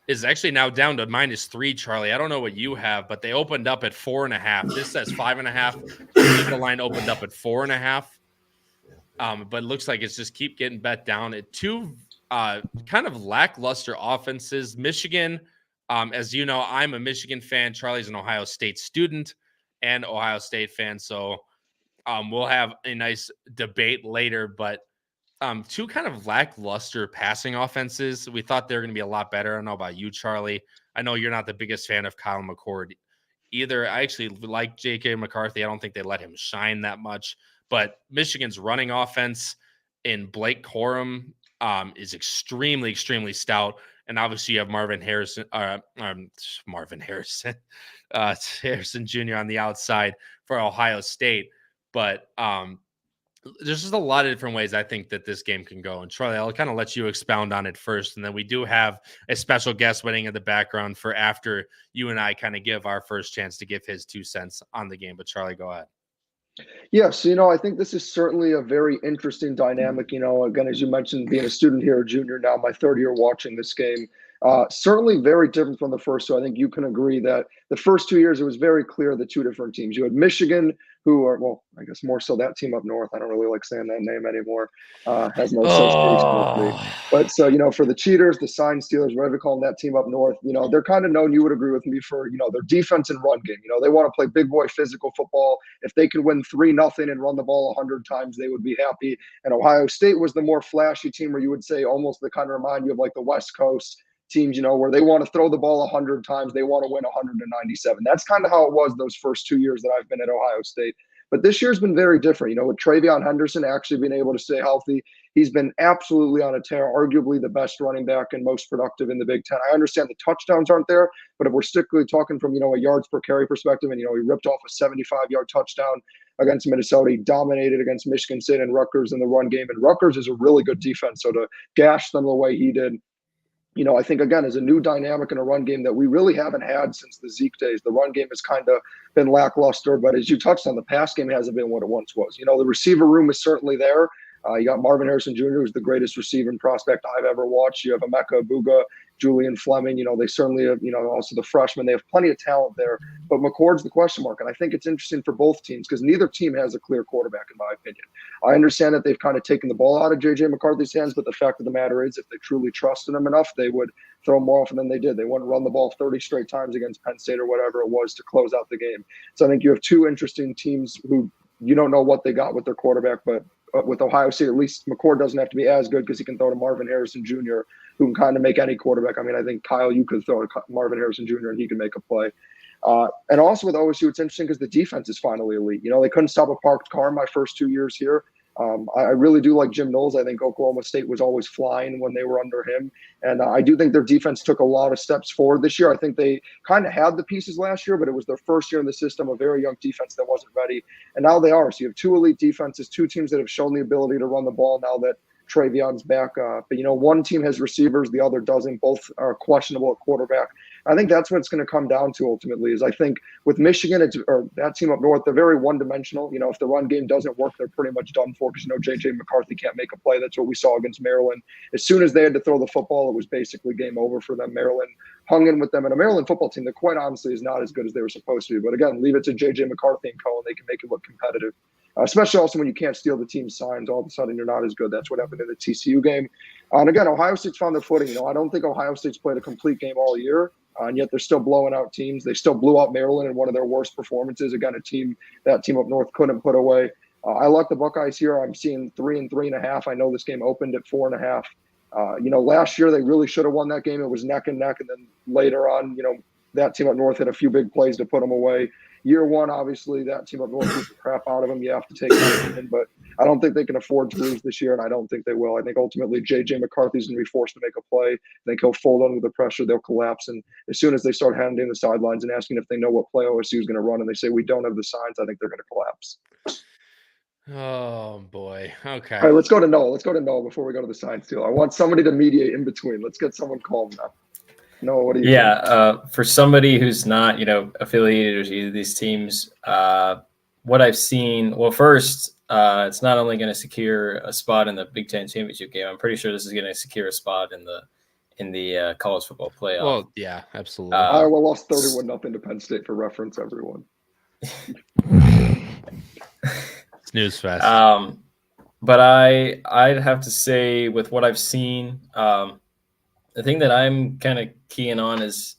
is actually now down to -3, Charlie. I don't know what you have, but they opened up at 4.5. This says 5.5. The line opened up at 4.5. But it looks like it's just keep getting bet down at 2 kind of lackluster offenses. Michigan, as you know, I'm a Michigan fan. Charlie's an Ohio State student and Ohio State fan. So we'll have a nice debate later, but 2 kind of lackluster passing offenses. We thought they were going to be a lot better. I don't know about you, Charlie. I know you're not the biggest fan of Kyle McCord either. I actually like J.K. McCarthy. I don't think they let him shine that much. But Michigan's running offense in Blake Corum is extremely, extremely stout. And obviously you have Harrison Jr. on the outside for Ohio State. But there's just a lot of different ways I think that this game can go. And Charlie, I'll kind of let you expound on it first. And then we do have a special guest waiting in the background for after you and I kind of give our first chance to give his 2 cents on the game. But Charlie, go ahead. Yes, I think this is certainly a very interesting dynamic. Again, as you mentioned, being a student here, a junior now, my 3rd year watching this game, certainly very different from the first 2. I think you can agree that the first 2 years, it was very clear the 2 different teams. You had Michigan, who are, well, I guess more so that team up north. I don't really like saying that name anymore. Has no association with me. But so, for the cheaters, the sign stealers, whatever you call them, that team up north, they're kind of known, you would agree with me, for, their defense and run game. They want to play big boy physical football. If they could win 3-0 and run the ball 100 times, they would be happy. And Ohio State was the more flashy team, where you would say almost the kind of remind you of like the West Coast teams, where they want to throw the ball 100 times, they want to win 197. That's kind of how it was those first 2 years that I've been at Ohio State. But this year's been very different. With Travion Henderson actually being able to stay healthy, he's been absolutely on a tear, arguably the best running back and most productive in the Big Ten. I understand the touchdowns aren't there, but if we're strictly talking from, a yards per carry perspective, and, he ripped off a 75-yard touchdown against Minnesota, he dominated against Michigan State and Rutgers in the run game. And Rutgers is a really good defense. So to gash them the way he did, I think, again, is a new dynamic in a run game that we really haven't had since the Zeke days. The run game has kind of been lackluster, but as you touched on, the pass game hasn't been what it once was. The receiver room is certainly there. You got Marvin Harrison Jr., who's the greatest receiving prospect I've ever watched. You have Emeka Abuga, Julian Fleming. They certainly have, also the freshmen. They have plenty of talent there. But McCord's the question mark. And I think it's interesting for both teams because neither team has a clear quarterback, in my opinion. I understand that they've kind of taken the ball out of J.J. McCarthy's hands, but the fact of the matter is, if they truly trusted him enough, they would throw more often than they did. They wouldn't run the ball 30 straight times against Penn State or whatever it was to close out the game. So I think you have two interesting teams who you don't know what they got with their quarterback, but with Ohio State, at least McCord doesn't have to be as good because he can throw to Marvin Harrison Jr., who can kind of make any quarterback. I mean, I think, Kyle, you could throw to Marvin Harrison Jr. and he can make a play. And also with OSU, it's interesting because the defense is finally elite. They couldn't stop a parked car my first 2 years here. I really do like Jim Knowles. I think Oklahoma State was always flying when they were under him. And I do think their defense took a lot of steps forward this year. I think they kind of had the pieces last year, but it was their first year in the system, a very young defense that wasn't ready. And now they are. So you have two elite defenses, two teams that have shown the ability to run the ball now that Trayvion's back. But, one team has receivers, the other doesn't. Both are questionable at quarterback. I think that's what it's going to come down to ultimately is I think with Michigan, or that team up north, they're very one-dimensional. If the run game doesn't work, they're pretty much done for because, J.J. McCarthy can't make a play. That's what we saw against Maryland. As soon as they had to throw the football, it was basically game over for them. Maryland hung in with them. And a Maryland football team that quite honestly is not as good as they were supposed to be. But again, leave it to J.J. McCarthy and co, and they can make it look competitive. Especially also when you can't steal the team's signs, all of a sudden you're not as good. That's what happened in the TCU game. And again, Ohio State's found their footing. I don't think Ohio State's played a complete game all year, and yet they're still blowing out teams. They still blew out Maryland in one of their worst performances. Again, that team up north couldn't put away. I like the Buckeyes here. I'm seeing 3 and 3.5. I know this game opened at 4.5. Last year they really should have won that game. It was neck and neck, and then later on, that team up north had a few big plays to put them away. Year one, obviously, that team up north beat the crap out of them. You have to take it in, but I don't think they can afford to lose this year, and I don't think they will. I think ultimately J.J. McCarthy's going to be forced to make a play. I think he'll fold under the pressure. They'll collapse, and as soon as they start handing the sidelines and asking if they know what play OSU is going to run, and they say we don't have the signs, I think they're going to collapse. Oh, boy. Okay. All right, let's go to Noah. Let's go to Noah before we go to the signs, too. I want somebody to mediate in between. Let's get someone calm now. No, what do you think? For somebody who's not, affiliated with either of these teams, what I've seen, well, first, it's not only going to secure a spot in the Big Ten championship game. I'm pretty sure this is going to secure a spot in the college football playoff. Well, yeah, absolutely. Iowa lost 31-0 to Penn State for reference, everyone. Snooze fest. But I'd have to say with what I've seen, the thing that I'm kind of keying on is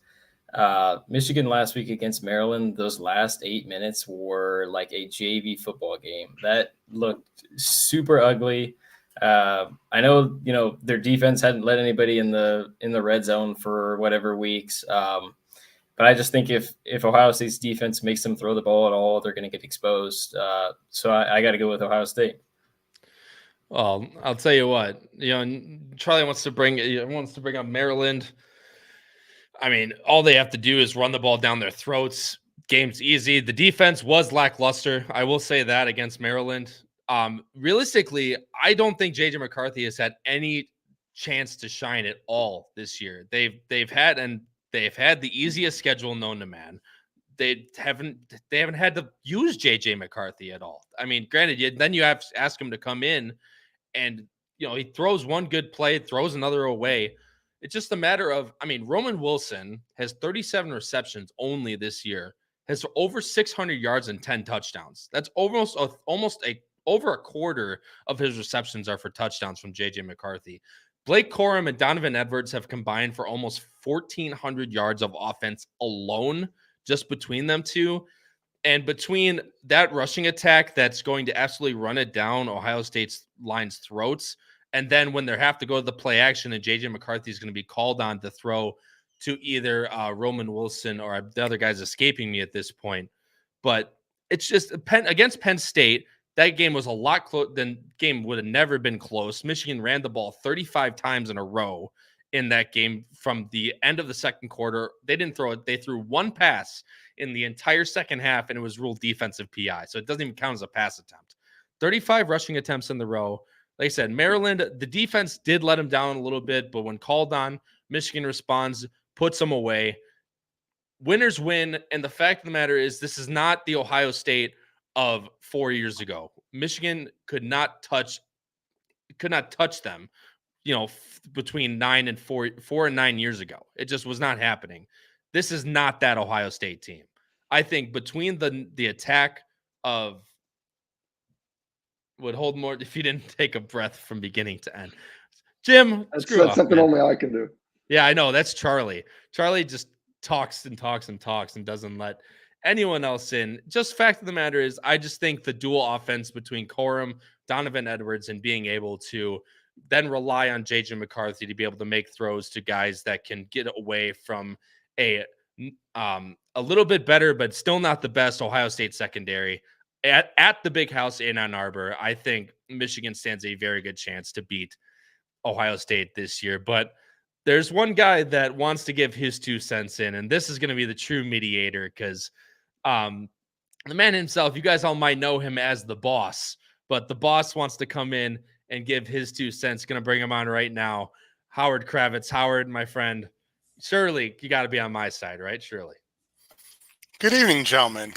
Michigan last week against Maryland. Those last 8 minutes were like a JV football game. That looked super ugly. I know, their defense hadn't let anybody in the red zone for whatever weeks. But I just think if Ohio State's defense makes them throw the ball at all, they're going to get exposed. So I got to go with Ohio State. Well, I'll tell you what, Charlie wants to bring up Maryland. I mean, all they have to do is run the ball down their throats. Game's easy. The defense was lackluster. I will say that against Maryland. Realistically, I don't think J.J. McCarthy has had any chance to shine at all this year. They've had the easiest schedule known to man. They haven't had to use J.J. McCarthy at all. I mean, granted, then you have to ask him to come in and, he throws one good play, throws another away. It's just a matter of, Roman Wilson has 37 receptions only this year, has over 600 yards and 10 touchdowns. That's over a quarter of his receptions are for touchdowns from J.J. McCarthy. Blake Corum and Donovan Edwards have combined for almost 1,400 yards of offense alone, just between them two. And between that rushing attack that's going to absolutely run it down Ohio State's line's throats, and then when they have to go to the play action and J.J. McCarthy is going to be called on to throw to either Roman Wilson or the other guy's escaping me at this point. But it's just against Penn State, that game was a lot close. Then game would have never been close. Michigan ran the ball 35 times in a row in that game from the end of the second quarter. They didn't throw it. They threw one pass in the entire second half, and it was ruled defensive PI. So it doesn't even count as a pass attempt. 35 rushing attempts in the row. Like I said, Maryland, the defense did let them down a little bit, but when called on, Michigan responds, puts them away. Winners win. And the fact of the matter is, this is not the Ohio State of 4 years ago. Michigan could not touch them, between 4 and 9 years ago. It just was not happening. This is not that Ohio State team. I think between the attack of would hold more if you didn't take a breath from beginning to end. Jim, That's off, something man. only I can do. Yeah, I know. That's Charlie. Charlie just talks and talks and talks and doesn't let anyone else in. Just fact of the matter is, I just think the dual offense between Corum, Donovan Edwards, and being able to then rely on JJ McCarthy to be able to make throws to guys that can get away from a little bit better, but still not the best Ohio State secondary at the Big House in Ann Arbor. I think Michigan stands a very good chance to beat Ohio State this year. But there's one guy that wants to give his 2 cents in, and this is going to be the true mediator because the man himself, you guys all might know him as the boss, but the boss wants to come in and give his 2 cents. Going to bring him on right now. Howard Kravitz. Howard, my friend, surely you got to be on my side, right? Surely. Good evening, gentlemen.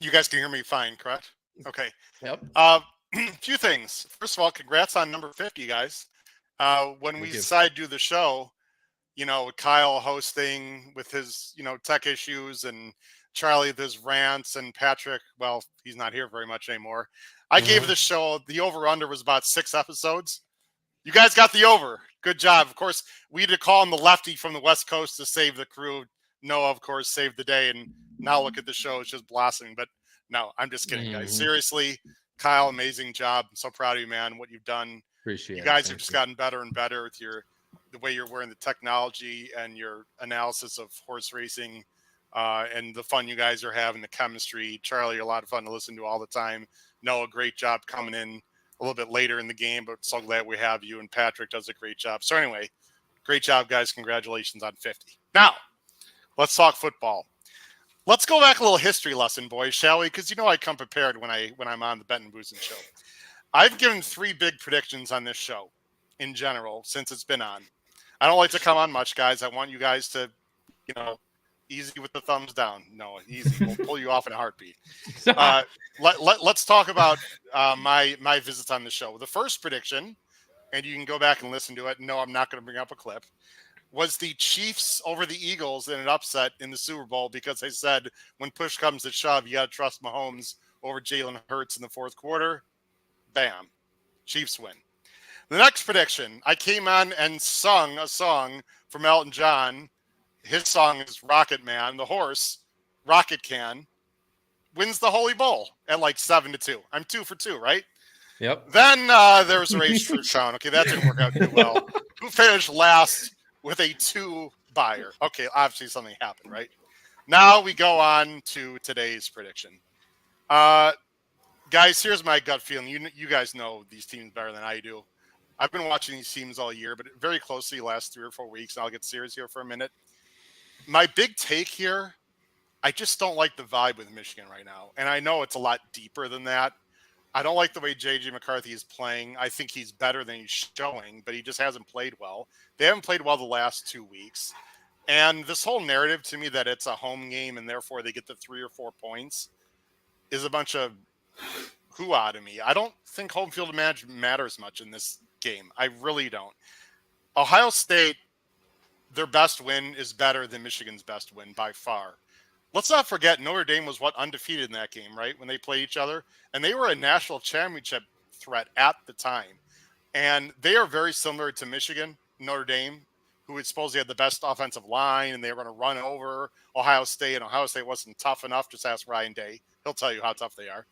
You guys can hear me fine, correct? Okay. Yep. Few things. First of all, congrats on number 50, guys. When we you. decided to do the show, Kyle hosting with his, tech issues, and Charlie with his rants, and Patrick, well, he's not here very much anymore. I gave the show, the over-under was about 6 episodes. You guys got the over. Good job. Of course, we had to call him the lefty from the West Coast to save the crew. Noah, of course, saved the day, and now look at the show. It's just blossoming. But no, I'm just kidding, guys. Seriously, Kyle, amazing job. I'm so proud of you, man, what you've done. Appreciate it. You guys have just gotten better and better with the way you're wearing the technology and your analysis of horse racing, and the fun you guys are having, the chemistry. Charlie, you're a lot of fun to listen to all the time. Noah, great job coming in a little bit later in the game, but so glad we have you. And Patrick does a great job. So anyway, great job, guys. Congratulations on 50. Now, let's talk football. Let's go back a little history lesson, boys, shall we? Because I come prepared when I'm on the Bettin Boozin show. I've given 3 big predictions on this show in general since it's been on. I don't like to come on much, guys. I want you guys to, easy with the thumbs down. No, easy. We'll pull you off in a heartbeat. Let's talk about my visits on the show. The first prediction, and you can go back and listen to it. No, I'm not going to bring up a clip. Was the Chiefs over the Eagles in an upset in the Super Bowl, because they said when push comes to shove, you got to trust Mahomes over Jalen Hurts in the fourth quarter. Bam. Chiefs win. The next prediction, I came on and sung a song from Elton John. His song is Rocket Man. The horse, Rocket Can, wins the Holy Bowl at like 7-2. I'm 2 for 2, right? Yep. Then there was a race for Sean. Okay, that didn't work out too well. Who finished last with a 2 buyer? Okay, obviously something happened, right? Now we go on to today's prediction. Guys, here's my gut feeling. You guys know these teams better than I do. I've been watching these teams all year, but very closely the last 3 or 4 weeks. And I'll get serious here for a minute. My big take here, I just don't like the vibe with Michigan right now. And I know it's a lot deeper than that. I don't like the way JJ McCarthy is playing. I think he's better than he's showing, but he just hasn't played well. They haven't played well the last 2 weeks. And this whole narrative to me that it's a home game and therefore they get the 3 or 4 points is a bunch of hoo-ah to me. I don't think home field advantage matters much in this game. I really don't. Ohio State, their best win is better than Michigan's best win by far. Let's not forget Notre Dame was undefeated in that game, right? When they played each other, and they were a national championship threat at the time. And they are very similar to Michigan, Notre Dame, who had supposedly had the best offensive line, and they were going to run over Ohio State, and Ohio State wasn't tough enough. Just ask Ryan Day. He'll tell you how tough they are.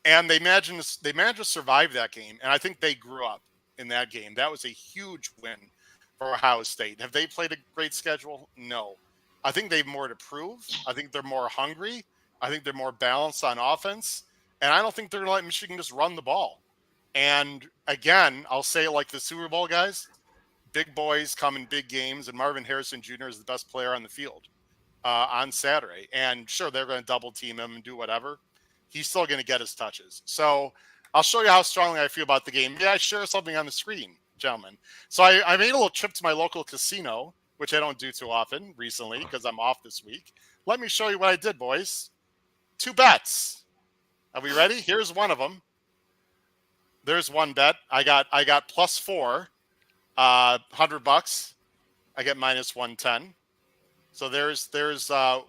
And they managed to survive that game, and I think they grew up in that game. That was a huge win for Ohio State. Have they played a great schedule? No. I think they have more to prove. I think they're more hungry. I think they're more balanced on offense. And I don't think they're going to let Michigan just run the ball. And again, I'll say like the Super Bowl guys, big boys come in big games, and Marvin Harrison Jr. is the best player on the field on Saturday. And sure, they're going to double team him and do whatever. He's still going to get his touches. So I'll show you how strongly I feel about the game. Yeah, I share something on the screen. gentlemen. So I made a little trip to my local casino, which I don't do too often recently because I'm off this week. Let me show you what I did, boys. 2 bets. Are we ready? Here's one of them. There's one bet. I got +4, $100. I get -110. So there's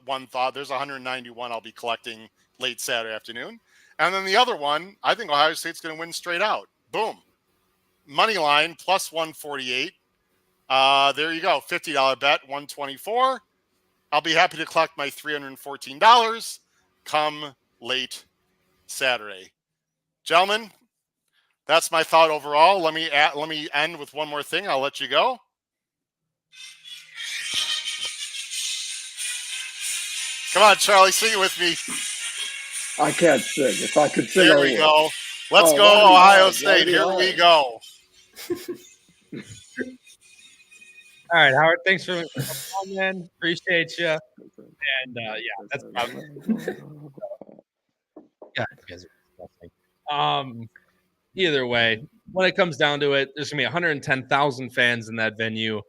one thought. There's 191 I'll be collecting late Saturday afternoon. And then the other one, I think Ohio State's going to win straight out. Boom. Money line +148. There you go. $50 bet, 124. I'll be happy to collect my $314 come late Saturday. Gentlemen, that's my thought overall. Let me end with one more thing. I'll let you go. Come on, Charlie, sing it with me. I can't sing. If I could sing, There we go. Let's go, Ohio State. Here we go. All right, Howard. Thanks for coming, man. Appreciate you. And that's about it. Yeah, you guys are disgusting. Either way, when it comes down to it, there's gonna be 110,000 fans in that venue,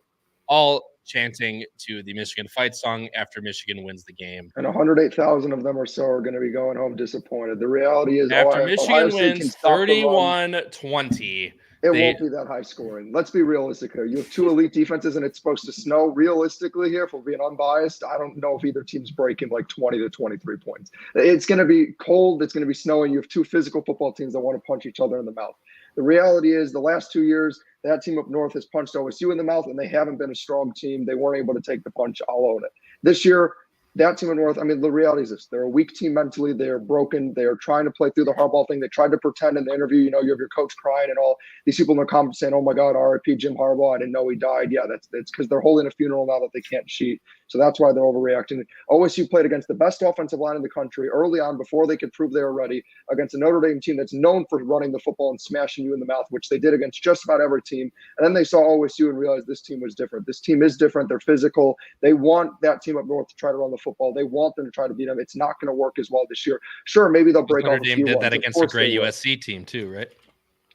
all chanting to the Michigan fight song after Michigan wins the game. And 108,000 of them or so are going to be going home disappointed. The reality is, after Michigan wins 31-20. It won't be that high scoring. Let's be realistic here. You have 2 elite defenses, and it's supposed to snow. Realistically here, if we're being unbiased, I don't know if either team's breaking like 20 to 23 points. It's going to be cold. It's going to be snowing. You have 2 physical football teams that want to punch each other in the mouth. The reality is the last 2 years, that team up north has punched OSU in the mouth, and they haven't been a strong team. They weren't able to take the punch. I'll own it. This year, that team in North, I mean, the reality is this. They're a weak team mentally. They're broken. They are trying to play through the hardball thing. They tried to pretend in the interview, you have your coach crying and all. These people in the comments saying, oh, my God, RIP Jim Harbaugh. I didn't know he died. Yeah, that's because they're holding a funeral now that they can't cheat. So that's why they're overreacting. OSU played against the best offensive line in the country early on before they could prove they were ready against a Notre Dame team that's known for running the football and smashing you in the mouth, which they did against just about every team. And then they saw OSU and realized this team was different. This team is different. They're physical. They want that team up north to try to run the football. They want them to try to beat them. It's not going to work as well this year. Sure, maybe they'll break off a few Notre Dame did ones. that against a great USC team too, right?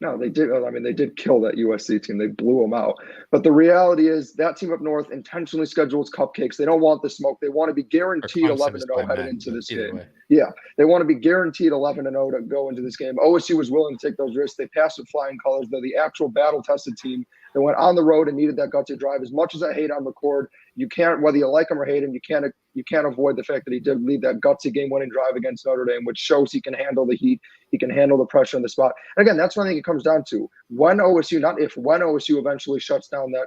No, they did. I mean, they did kill that USC team. They blew them out. But the reality is that team up north intentionally schedules cupcakes. They don't want the smoke. They want to be guaranteed 11-0 headed into this game. Yeah, they want to be guaranteed 11-0 to go into this game. OSU was willing to take those risks. They passed with flying colors. They're the actual battle-tested team. They went on the road and needed that gutsy drive. As much as I hate on McCord, you can't, whether you like him or hate him, you can't avoid the fact that he did lead that gutsy game-winning drive against Notre Dame, which shows he can handle the heat. He can handle the pressure in the spot. And again, that's one thing it comes down to. When OSU eventually shuts down that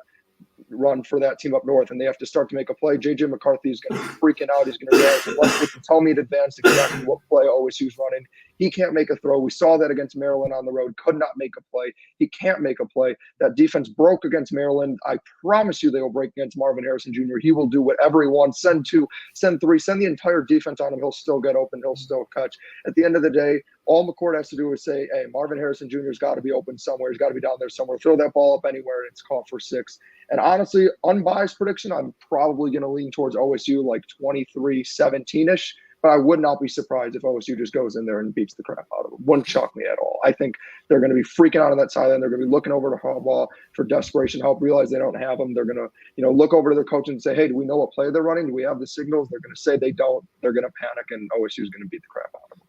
run for that team up north and they have to start to make a play, JJ McCarthy is going to be freaking out. He's going to realize, once they can tell me in advance exactly what play OSU's running. He can't make a throw. We saw that against Maryland on the road. Could not make a play. He can't make a play. That defense broke against Maryland. I promise you they will break against Marvin Harrison Jr. He will do whatever he wants. Send 2, send 3, send the entire defense on him. He'll still get open. He'll still catch. At the end of the day, all McCord has to do is say, hey, Marvin Harrison Jr.'s got to be open somewhere. He's got to be down there somewhere. Throw that ball up anywhere, and it's caught for 6. And honestly, unbiased prediction, I'm probably going to lean towards OSU like 23-17-ish. But I would not be surprised if OSU just goes in there and beats the crap out of them. Wouldn't shock me at all. I think they're going to be freaking out on that sideline. They're going to be looking over to Harbaugh for desperation help, realize they don't have them. They're going to, look over to their coach and say, hey, do we know what play they're running? Do we have the signals? They're going to say they don't. They're going to panic, and OSU is going to beat the crap out of them.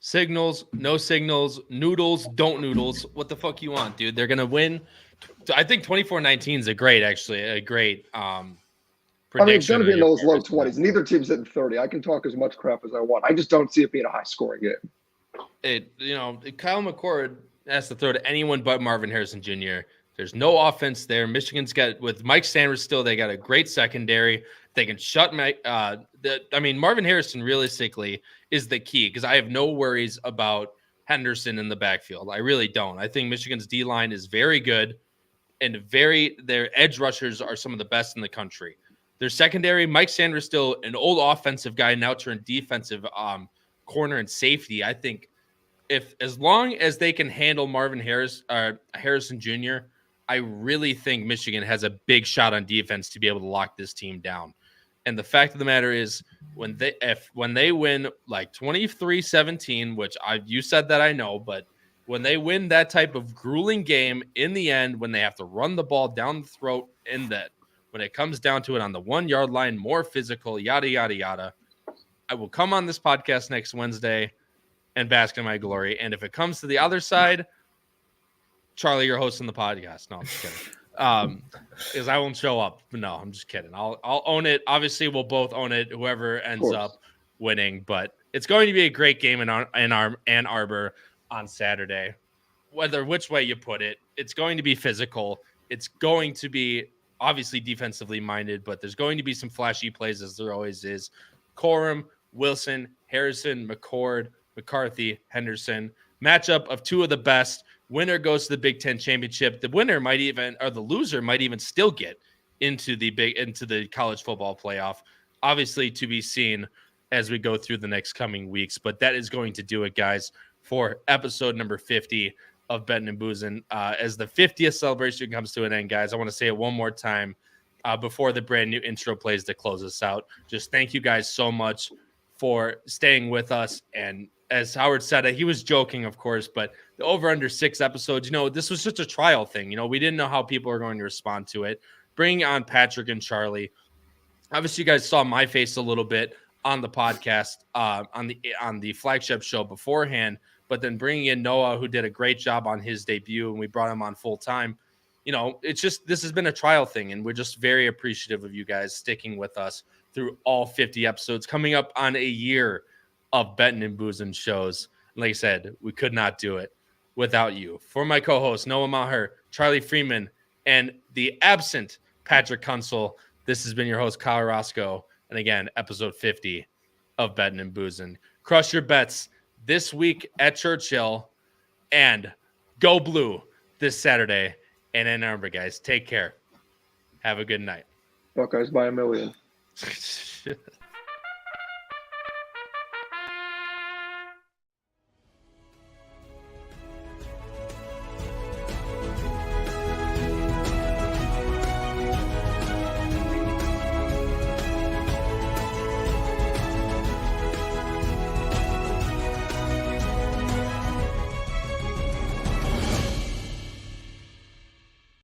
Signals, no signals, noodles, don't noodles. What the fuck you want, dude? They're going to win. I think 24-19 is a great I mean, it's going to be in those low 20s. Neither team's hitting 30. I can talk as much crap as I want. I just don't see it being a high-scoring game. Kyle McCord has to throw to anyone but Marvin Harrison Jr. There's no offense there. Michigan's got, with Mike Sanders still, they got a great secondary. They can shut Marvin Harrison realistically is the key, because I have no worries about Henderson in the backfield. I really don't. I think Michigan's D-line is very good, and their edge rushers are some of the best in the country. Their secondary, Mike Sanders still an old offensive guy, now turned defensive corner and safety. I think as long as they can handle Marvin Harrison Jr., I really think Michigan has a big shot on defense to be able to lock this team down. And the fact of the matter is, when they win like 23-17, which you said that I know, but when they win that type of grueling game in the end, when they have to run the ball down the throat in that, when it comes down to it on the 1 yard line, more physical, yada, yada, yada, I will come on this podcast next Wednesday and bask in my glory. And if it comes to the other side, Charlie, you're hosting the podcast. No, I'm just kidding. Because I won't show up. No, I'm just kidding. I'll own it. Obviously, we'll both own it. Whoever ends up winning, but it's going to be a great game in Ann Arbor on Saturday. Whether which way you put it, it's going to be physical. It's going to be obviously defensively minded, but there's going to be some flashy plays as there always is. Corum, Wilson, Harrison, McCord, McCarthy, Henderson. Matchup of two of the best. Winner goes to the Big Ten championship. The winner might even, or the loser might even still get into the college football playoff. Obviously to be seen as we go through the next coming weeks. But that is going to do it, guys, for episode number 50 of Bettin and Boozin. As the 50th celebration comes to an end, guys, I want to say it one more time before the brand new intro plays to close us out. Just thank you guys so much for staying with us. And as Howard said, he was joking, of course, but the over under 6 episodes, this was just a trial thing. We didn't know how people are going to respond to it. Bringing on Patrick and Charlie. Obviously, you guys saw my face a little bit on the podcast, on the Flagship show beforehand, but then bringing in Noah, who did a great job on his debut, and we brought him on full time. It's just, this has been a trial thing, and we're just very appreciative of you guys sticking with us through all 50 episodes, coming up on a year of Bettin and Boozin shows. Like I said, we could not do it without you. For my co-host, Noah Maher, Charlie Freeman, and the absent Patrick Kunsel, this has been your host, Kyle Roscoe. And again, episode 50 of Bettin and Boozin. Crush your bets this week at Churchill, and go blue this Saturday in Ann Arbor, guys. Take care. Have a good night. Buckeyes by a million.